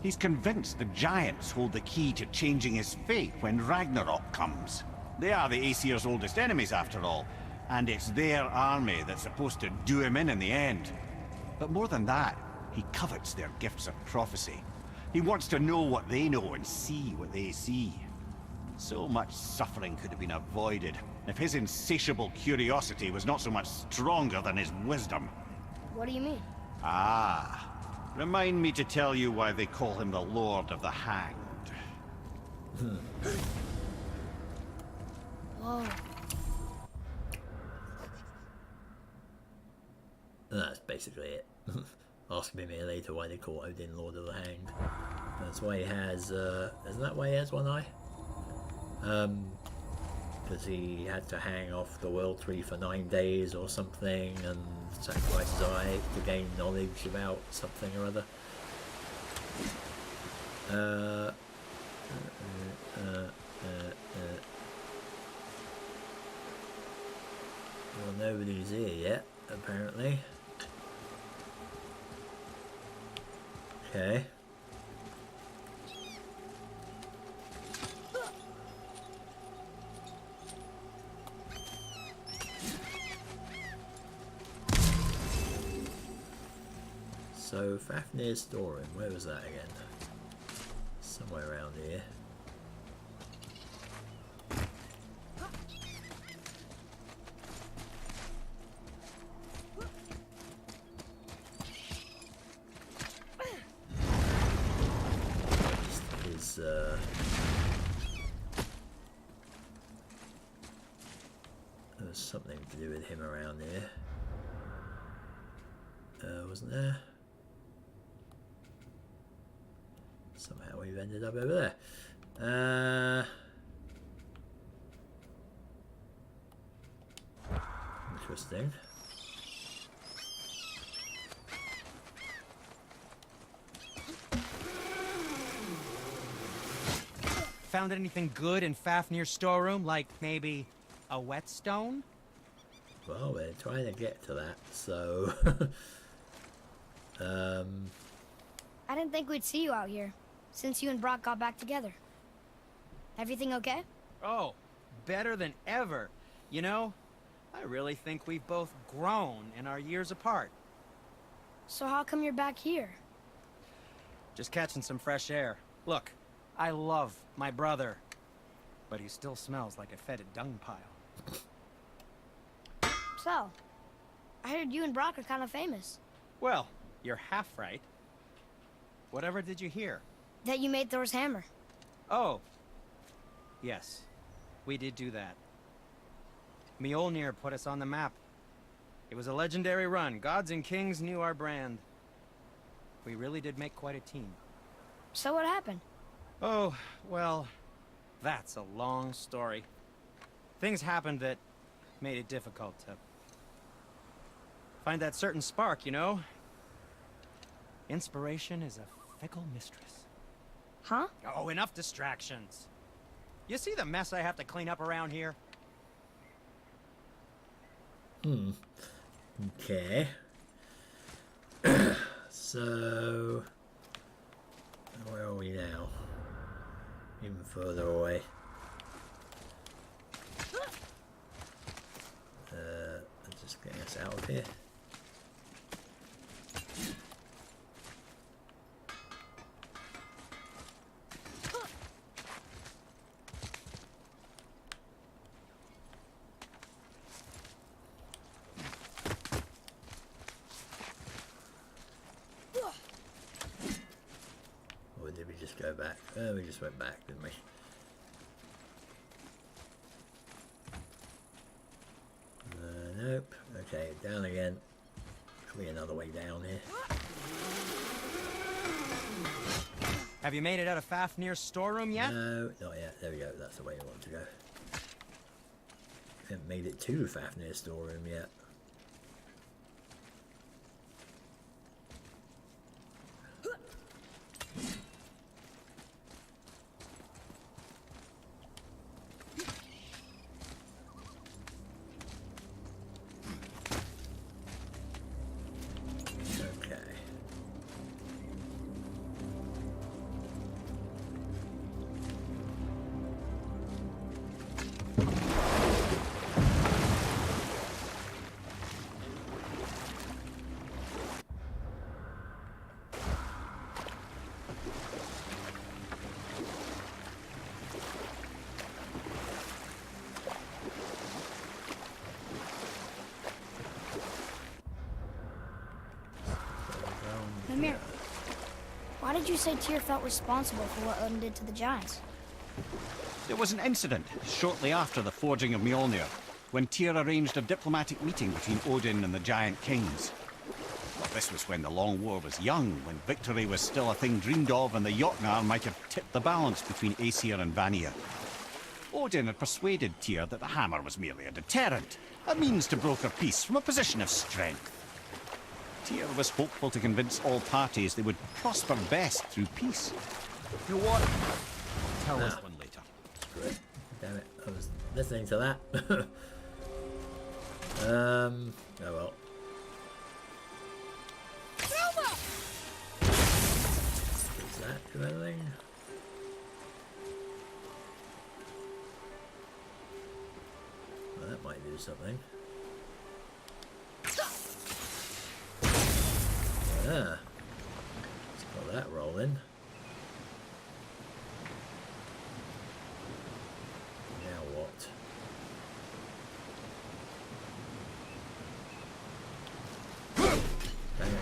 He's convinced the giants hold the key to changing his fate when Ragnarok comes. They are the Aesir's oldest enemies, after all, and it's their army that's supposed to do him in the end. But more than that, he covets their gifts of prophecy. He wants to know what they know and see what they see. So much suffering could have been avoided if his insatiable curiosity was not so much stronger than his wisdom. What do you mean? Ah, remind me to tell you why they call him the Lord of the Hanged. Whoa. That's basically it. Ask me later why they call Odin Lord of the Hanged. That's why he has, isn't that why he has one eye? Because he had to hang off the World Tree for 9 days or something and sacrifice his eye to gain knowledge about something or other. Well, nobody's here yet, apparently. Okay. So, Fafnir's storeroom, where was that again? Somewhere around here. something to do with him around here. Wasn't there? Somehow we've ended up over there. Interesting. Found anything good in Fafnir's storeroom, like maybe a whetstone? Well, we're trying to get to that, so... I didn't think we'd see you out here, since you and Brock got back together. Everything okay? Oh, better than ever. You know, I really think we've both grown in our years apart. So how come you're back here? Just catching some fresh air. Look, I love my brother, but he still smells like a fetid dung pile. So, I heard you and Brock are kind of famous. Well, you're half right. Whatever did you hear? That you made Thor's hammer. Oh. Yes, we did do that. Mjolnir put us on the map. It was a legendary run. Gods and kings knew our brand. We really did make quite a team. So what happened? Oh, well, that's a long story. Things happened that made it difficult to find that certain spark, you know? Inspiration is a fickle mistress. Huh? Oh, enough distractions. You see the mess I have to clean up around here? Okay. So... where are we now? Even further away. Just getting us out of here. Or did we just go back? Oh, we just went back, didn't we? Nope. Okay, down again. There'll be another way down here. Have you made it out of Fafnir's storeroom yet? No, not yet. There we go. That's the way I want to go. Haven't made it to Fafnir's storeroom yet. Mimir, why did you say Tyr felt responsible for what Odin did to the giants? There was an incident shortly after the forging of Mjolnir, when Tyr arranged a diplomatic meeting between Odin and the giant kings. Well, this was when the Long War was young, when victory was still a thing dreamed of and the Jotnar might have tipped the balance between Aesir and Vanir. Odin had persuaded Tyr that the hammer was merely a deterrent, a means to broker peace from a position of strength. Tyr was hopeful to convince all parties they would prosper best through peace. You what? Tell us one later. Great. Damn it. I was listening to that. Oh well. Does that do anything? Well, that might do something. Ah, let's got that rolling. Now what? Dang it.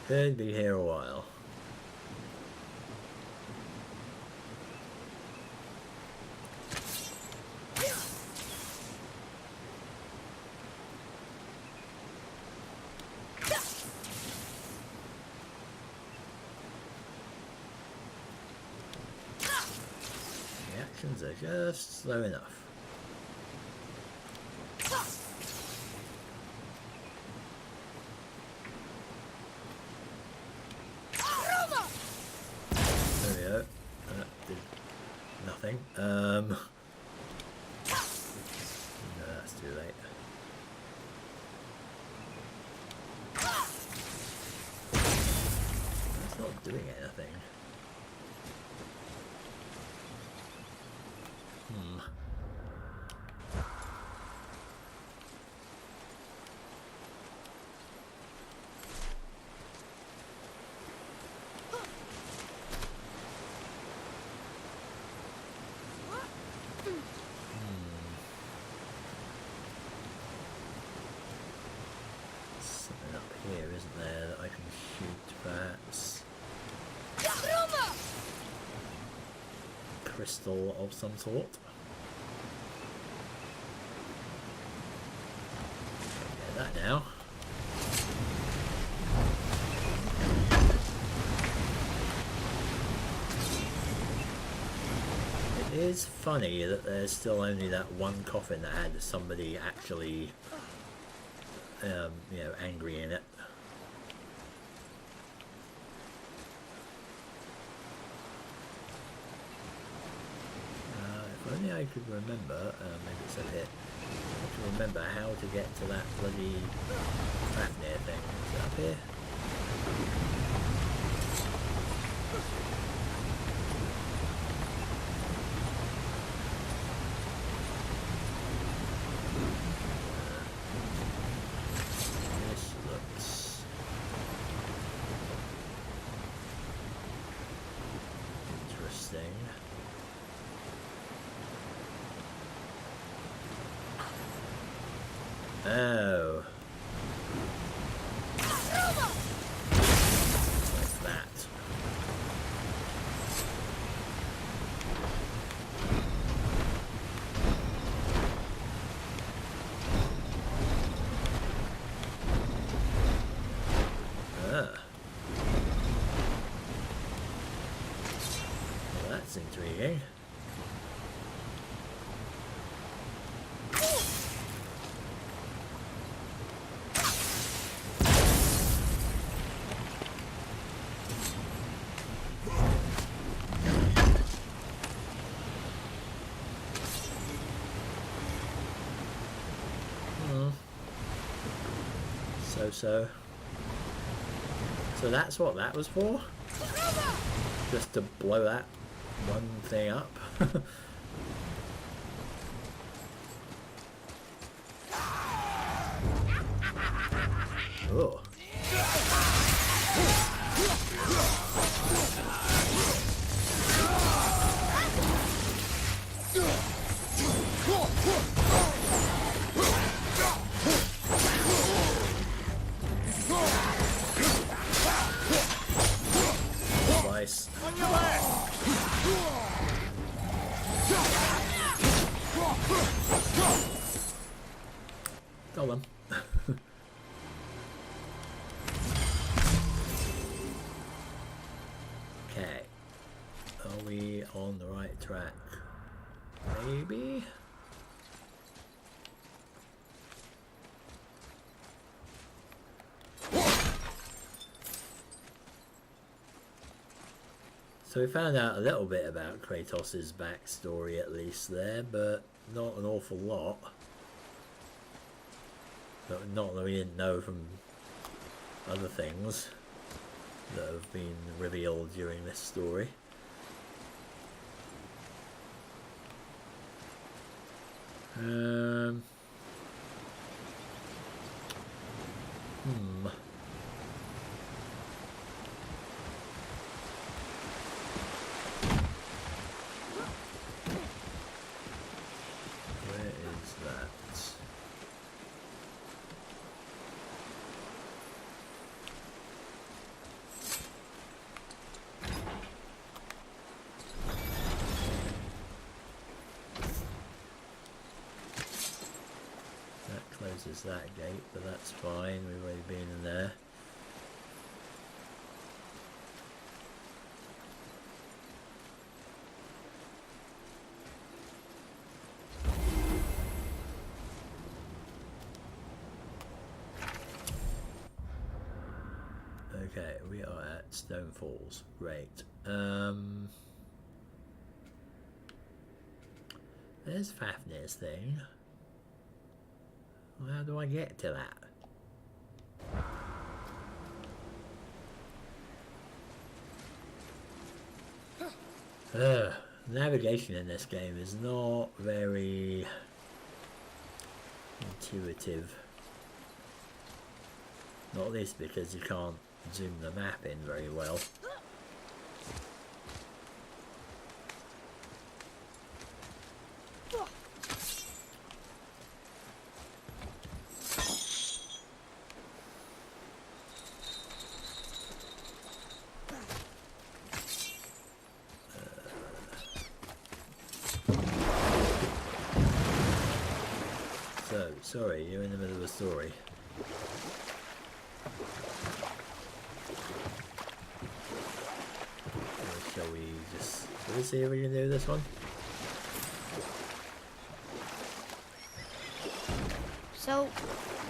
Could be here a while. Dragons are just slow enough. There we go. That did nothing. No, that's too late. That's not doing anything. Something up here, isn't there, that I can shoot, perhaps? Crystal of some sort. Get that now. It is funny that there's still only that one coffin that had somebody actually, you know, angry in it. If only I could remember, maybe it's up here, I can remember how to get to that bloody Fafnir thing. Is it up here? This looks interesting. Oh. Like that. Ah. Well, that's intriguing. So that's what that was for? Just to blow that one thing up? Oh. Nice. Got them. Okay. Are we on the right track? Maybe? So we found out a little bit about Kratos' backstory at least there, but not an awful lot. But not that we didn't know from other things that have been revealed during this story. Where is that? That closes that gate, but that's fine, we've already been in there. Okay, we are at Stone Falls. Great. There's Fafnir's thing. Well, how do I get to that? Navigation in this game is not very intuitive. Not least because you can't zoom the map in very well. So, sorry, you're in the middle of a story. Shall we just... Let's see if we can do this one. So,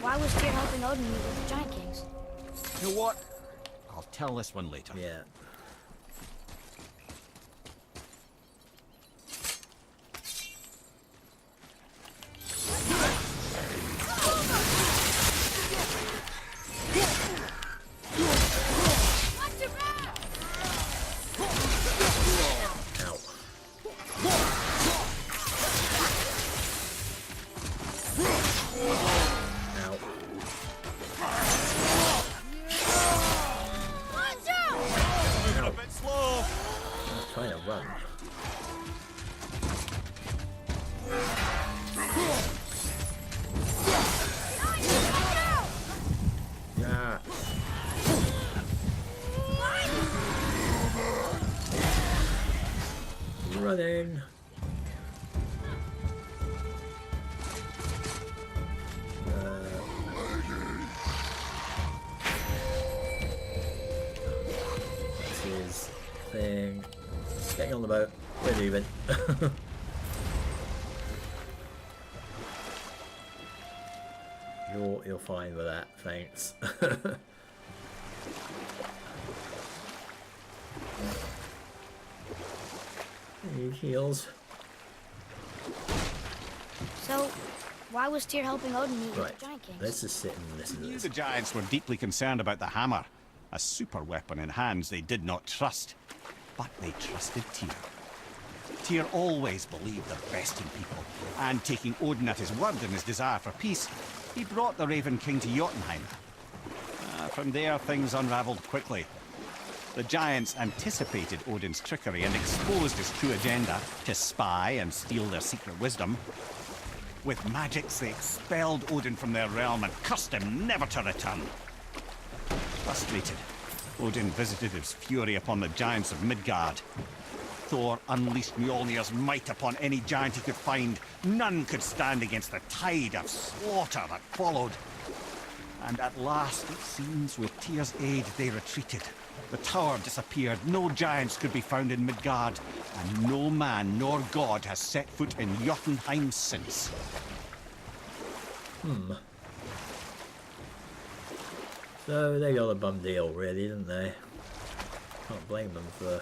why was Tyr helping Odin meet with the Giant Kings? You know what? I'll tell this one later. Yeah. Running. This is thing. Getting on the boat. We're leaving. You're fine with that, thanks. Need heals. So, why was Tyr helping Odin meet with Right, the Giant Kings? let's just sit and listen to Knew this. the giants were deeply concerned about the hammer, a super weapon in hands they did not trust. But they trusted Tyr. Tyr always believed the best in people, and taking Odin at his word in his desire for peace, he brought the Raven King to Jotunheim. From there, things unraveled quickly. The giants anticipated Odin's trickery and exposed his true agenda to spy and steal their secret wisdom. With magics, they expelled Odin from their realm and cursed him never to return. Frustrated, Odin visited his fury upon the giants of Midgard. Thor unleashed Mjolnir's might upon any giant he could find. None could stand against the tide of slaughter that followed. And at last, it seems, with Tyr's aid, they retreated. The tower disappeared, no giants could be found in Midgard, and no man nor god has set foot in Jotunheim since. So they got a bum deal, really, didn't they? Can't blame them for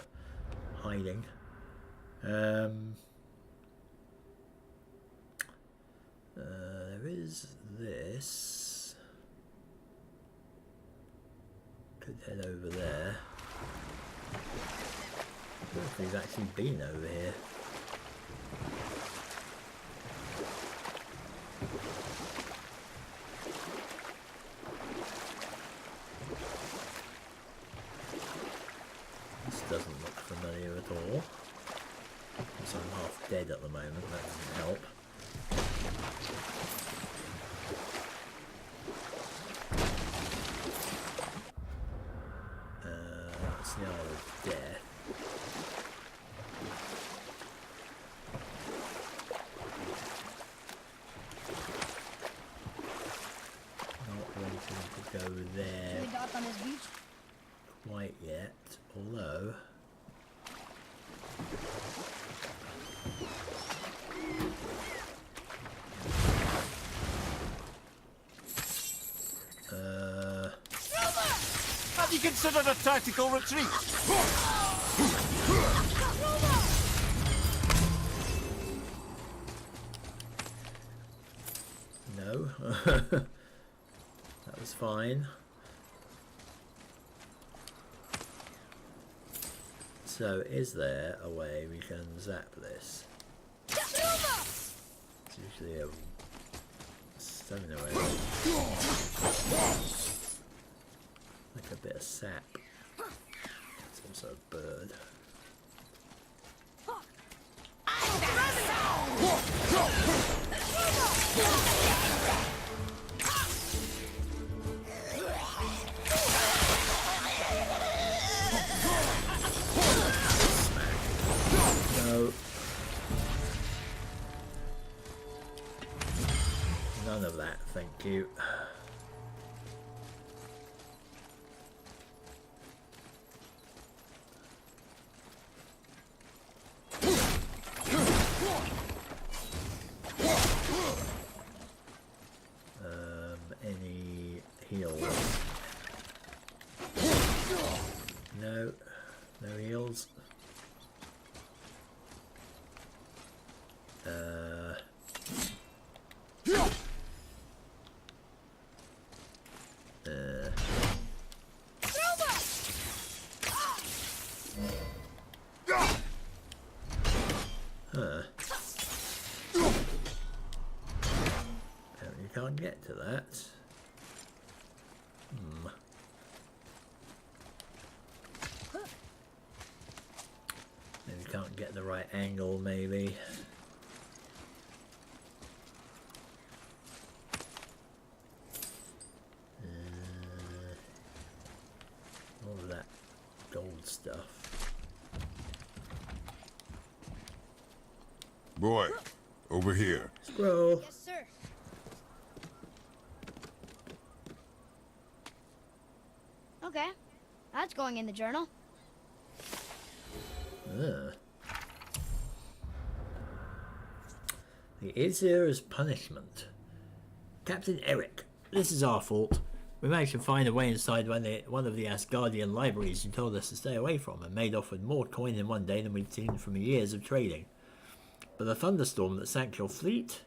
hiding. There is this. Could head over there. I don't know if he's actually been over here. This doesn't look familiar at all. Because I'm half dead at the moment, that doesn't help. That's the Isle of Death. Not wanting to go there Chili dots on this beach? quite yet, although Have you considered a tactical retreat? No. That was fine. So, is there a way we can zap this? It's usually a stone away. Like a bit of sap. It's also a bird. No. None of that, thank you. Any heals? No. No heals. Apparently you can't get to that. Maybe you can't get the right angle, maybe. All of that gold stuff. Boy, over here. Scroll. Yes, sir. Okay, that's going in the journal. The Aesir's punishment. Captain Eric, this is our fault. We managed to find a way inside one of the Asgardian libraries you told us to stay away from, and made off with more coin in one day than we'd seen from years of trading. But the thunderstorm that sank your fleet?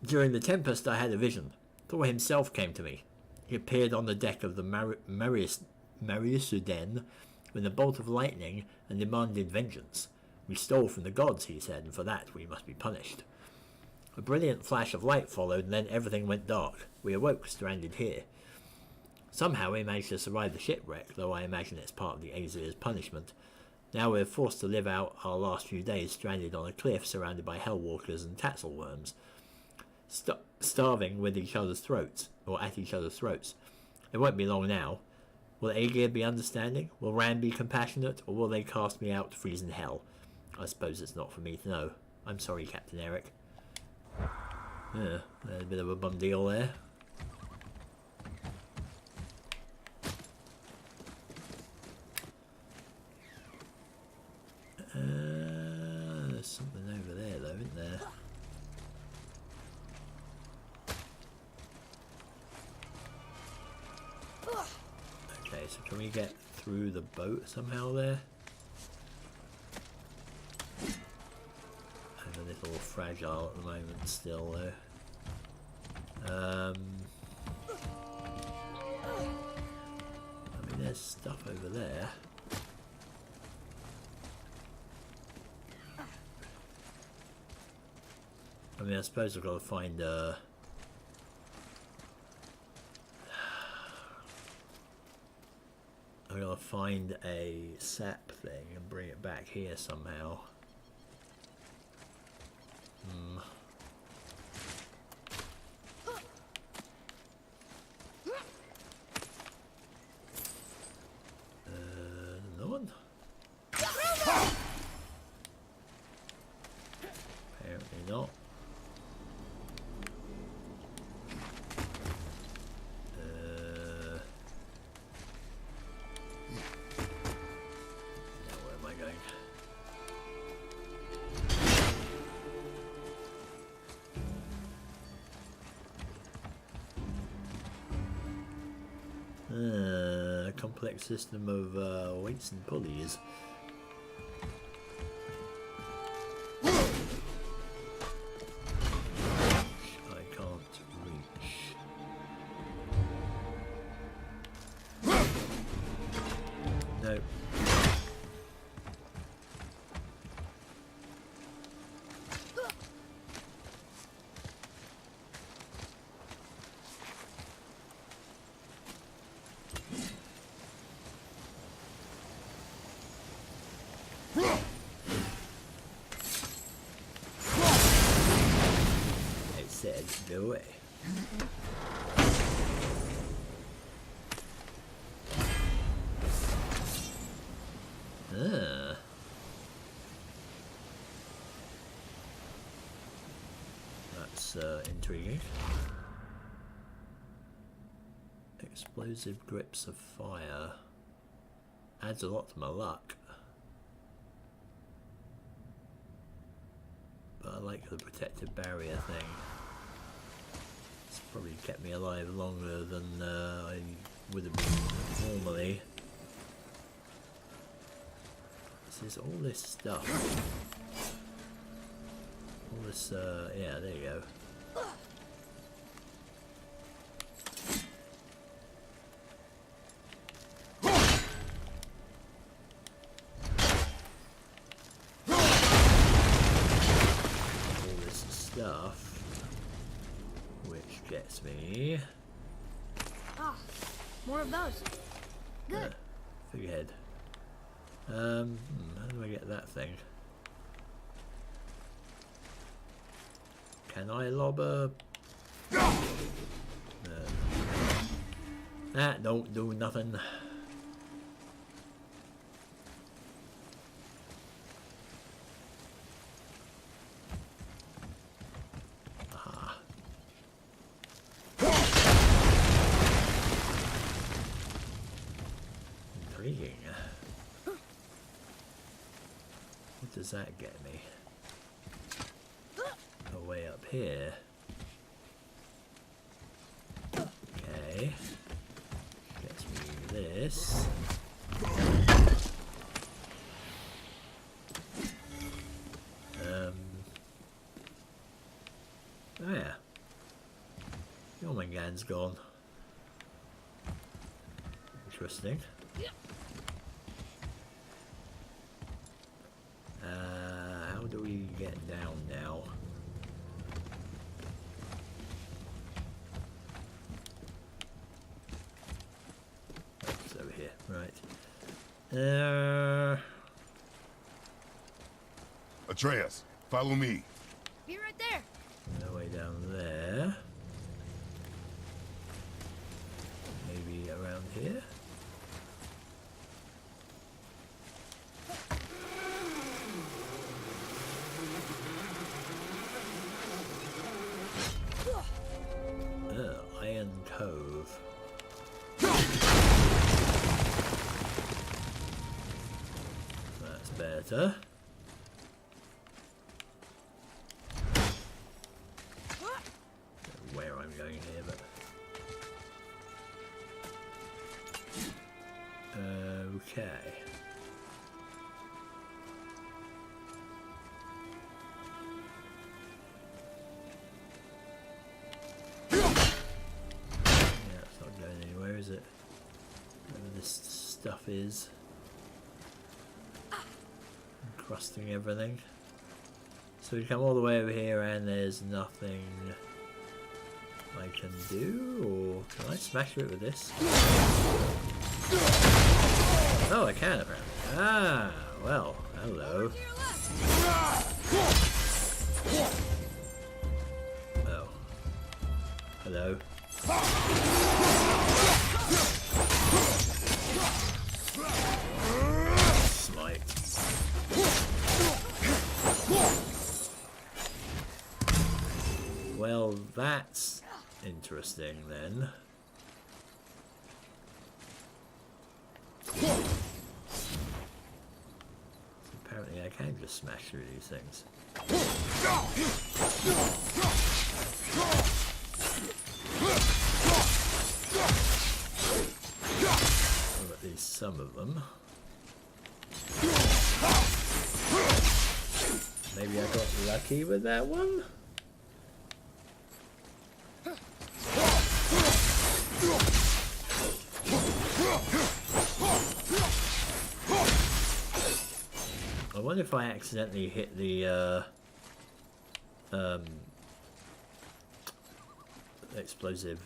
During the tempest I had a vision. Thor himself came to me. He appeared on the deck of the Mariusuden with a bolt of lightning and demanded vengeance. We stole from the gods, he said, and for that we must be punished. A brilliant flash of light followed, and then everything went dark. We awoke, stranded here. Somehow we managed to survive the shipwreck, though I imagine it's part of the Aesir's punishment. Now we're forced to live out our last few days stranded on a cliff surrounded by hellwalkers and tatzelworms, starving with each other's throats, or at each other's throats. It won't be long now. Will Aegir be understanding? Will Rand be compassionate? Or will they cast me out to freeze in hell? I suppose it's not for me to know. I'm sorry, Captain Eric. Yeah, there's a bit of a bum deal there. There's something over there though, isn't there? Okay, so can we get through the boat somehow there? I'm a little fragile at the moment still though. I mean, there's stuff over there. I mean, I suppose I've got to find I'm gonna find a sap thing and bring it back here somehow. No one? Apparently not. Now where am I going? complex system of weights and pulleys. I can't reach. No. It said go away. Ah. That's intriguing. Explosive grips of fire. Adds a lot to my luck. But I like the protective barrier thing. It's probably kept me alive longer than I would have been normally. This is all this stuff. All this, yeah, there you go. Stuff, which gets me. Ah, more of those. Good. Figurehead. How do I get that thing? Can I lob a? That don't do nothing. Intriguing. What does that get me? Oh, way up here. Okay. Gets me this. Oh yeah. Jormungand's gone. Interesting. How do we get down now? Oh, it's over here, right. Atreus, follow me. Be right there. No way down there. Maybe around here? Iron Cove. That's better. Don't know where I'm going here, but okay. Is it? Whatever this stuff is. Encrusting everything. So we come all the way over here and there's nothing I can do, or can I smash it with this? Oh, I can apparently. Ah, well, hello. Oh. Hello. Smite. Well, that's interesting then. So apparently I can just smash through these things. What about these? some of them. Maybe I got lucky with that one? I wonder if I accidentally hit the explosive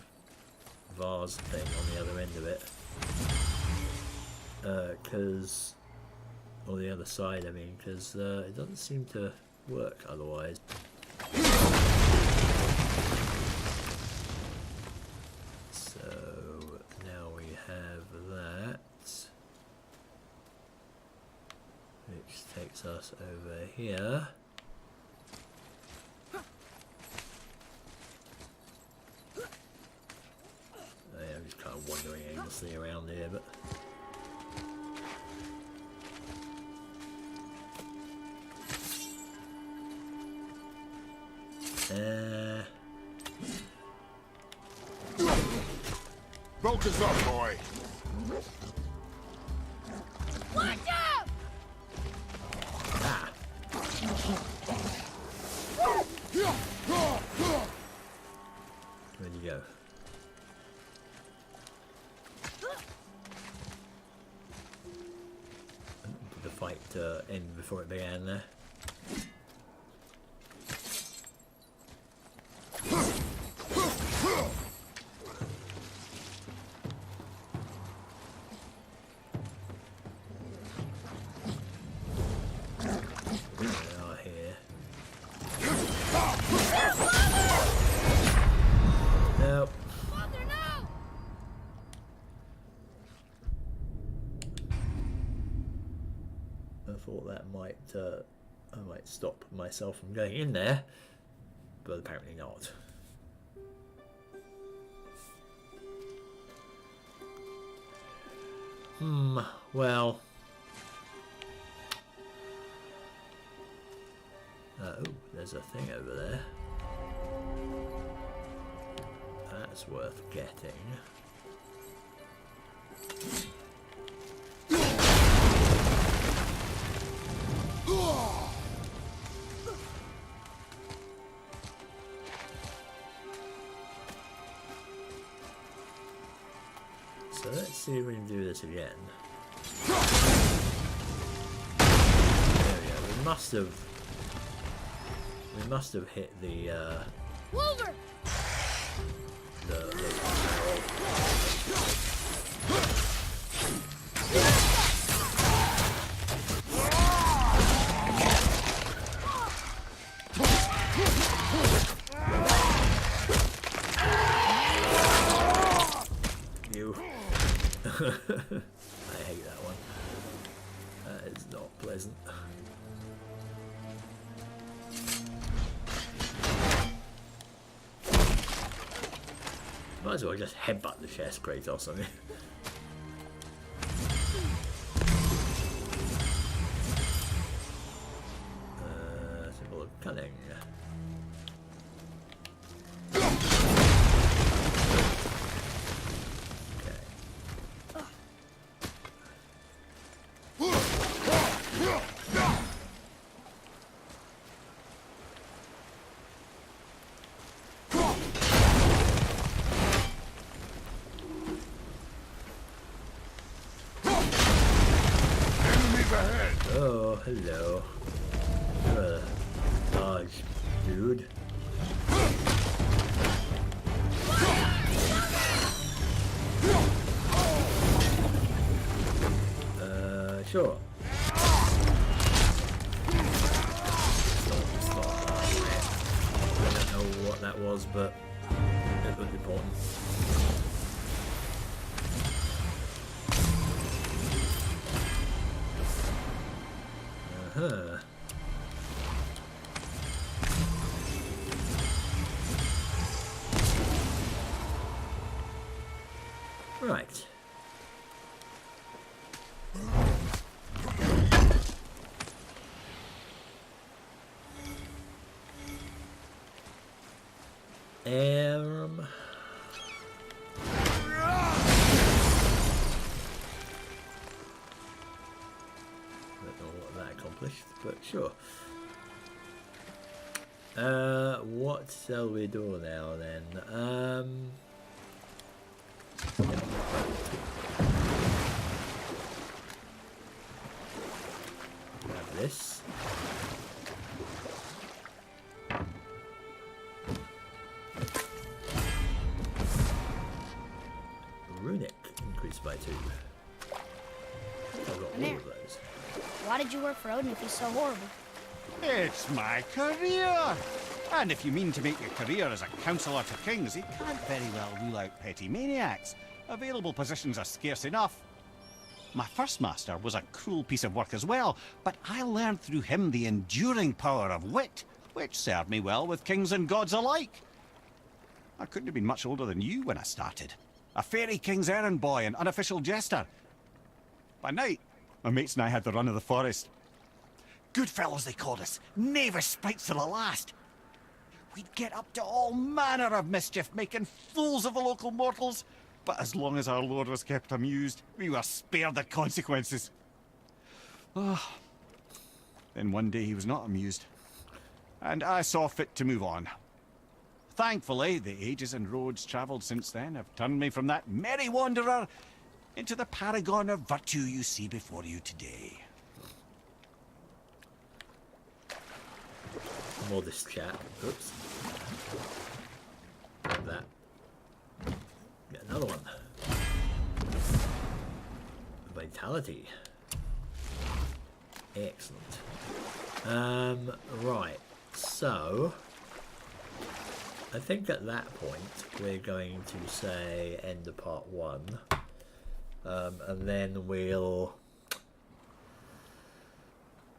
vase thing on the other end of it. Or the other side, I mean, because it doesn't seem to work otherwise. So now we have that, which takes us over here. I'm just kind of wandering aimlessly around here, but Focus up, boy. Watch out! ah, where'd you go? Did the fight end before it began there? Thought that I might stop myself from going in there, but apparently not. Well, oh, there's a thing over there. That's worth getting. So let's see if we can do this again. There we go. We must have hit the Wolver! I hate that one. That is not pleasant. Might as well just headbutt the chest, Kratos, on it. Symbol of cunning. Oh, hello. You're a large dude. Sure. I don't know what that was, but it was important. Uh-huh. Right. but sure. What shall we do now then? Grab this. Runic increased by 2. I've got all of those. Why did you work for Odin if he's so horrible? It's my career! And if you mean to make your career as a counsellor to kings, you can't very well rule out petty maniacs. Available positions are scarce enough. My first master was a cruel piece of work as well, but I learned through him the enduring power of wit, which served me well with kings and gods alike. I couldn't have been much older than you when I started. A fairy king's errand boy and unofficial jester. By night, my mates and I had the run of the forest. Good fellows they called us, knavish sprites to the last. We'd get up to all manner of mischief, making fools of the local mortals. But as long as our lord was kept amused, we were spared the consequences. Ah. Then one day he was not amused, and I saw fit to move on. Thankfully, the ages and roads travelled since then have turned me from that merry wanderer into the paragon of virtue you see before you today. More this chat. Oops. Like that. Get another one. Vitality. Excellent. Right. So I think at that point we're going to say end of part 1. And then we'll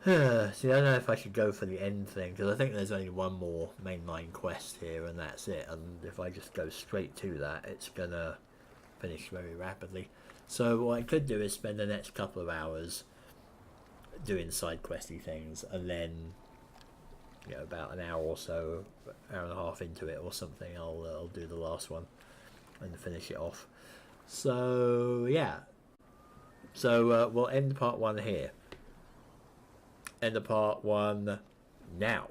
see, I don't know if I should go for the end thing, because I think there's only one more mainline quest here and that's it, and if I just go straight to that, it's gonna finish very rapidly. So what I could do is spend the next couple of hours doing side questy things, and then, you know, about an hour or so, hour and a half into it or something, I'll do the last one and finish it off. So yeah, so we'll end part 1 here. End of part 1 now.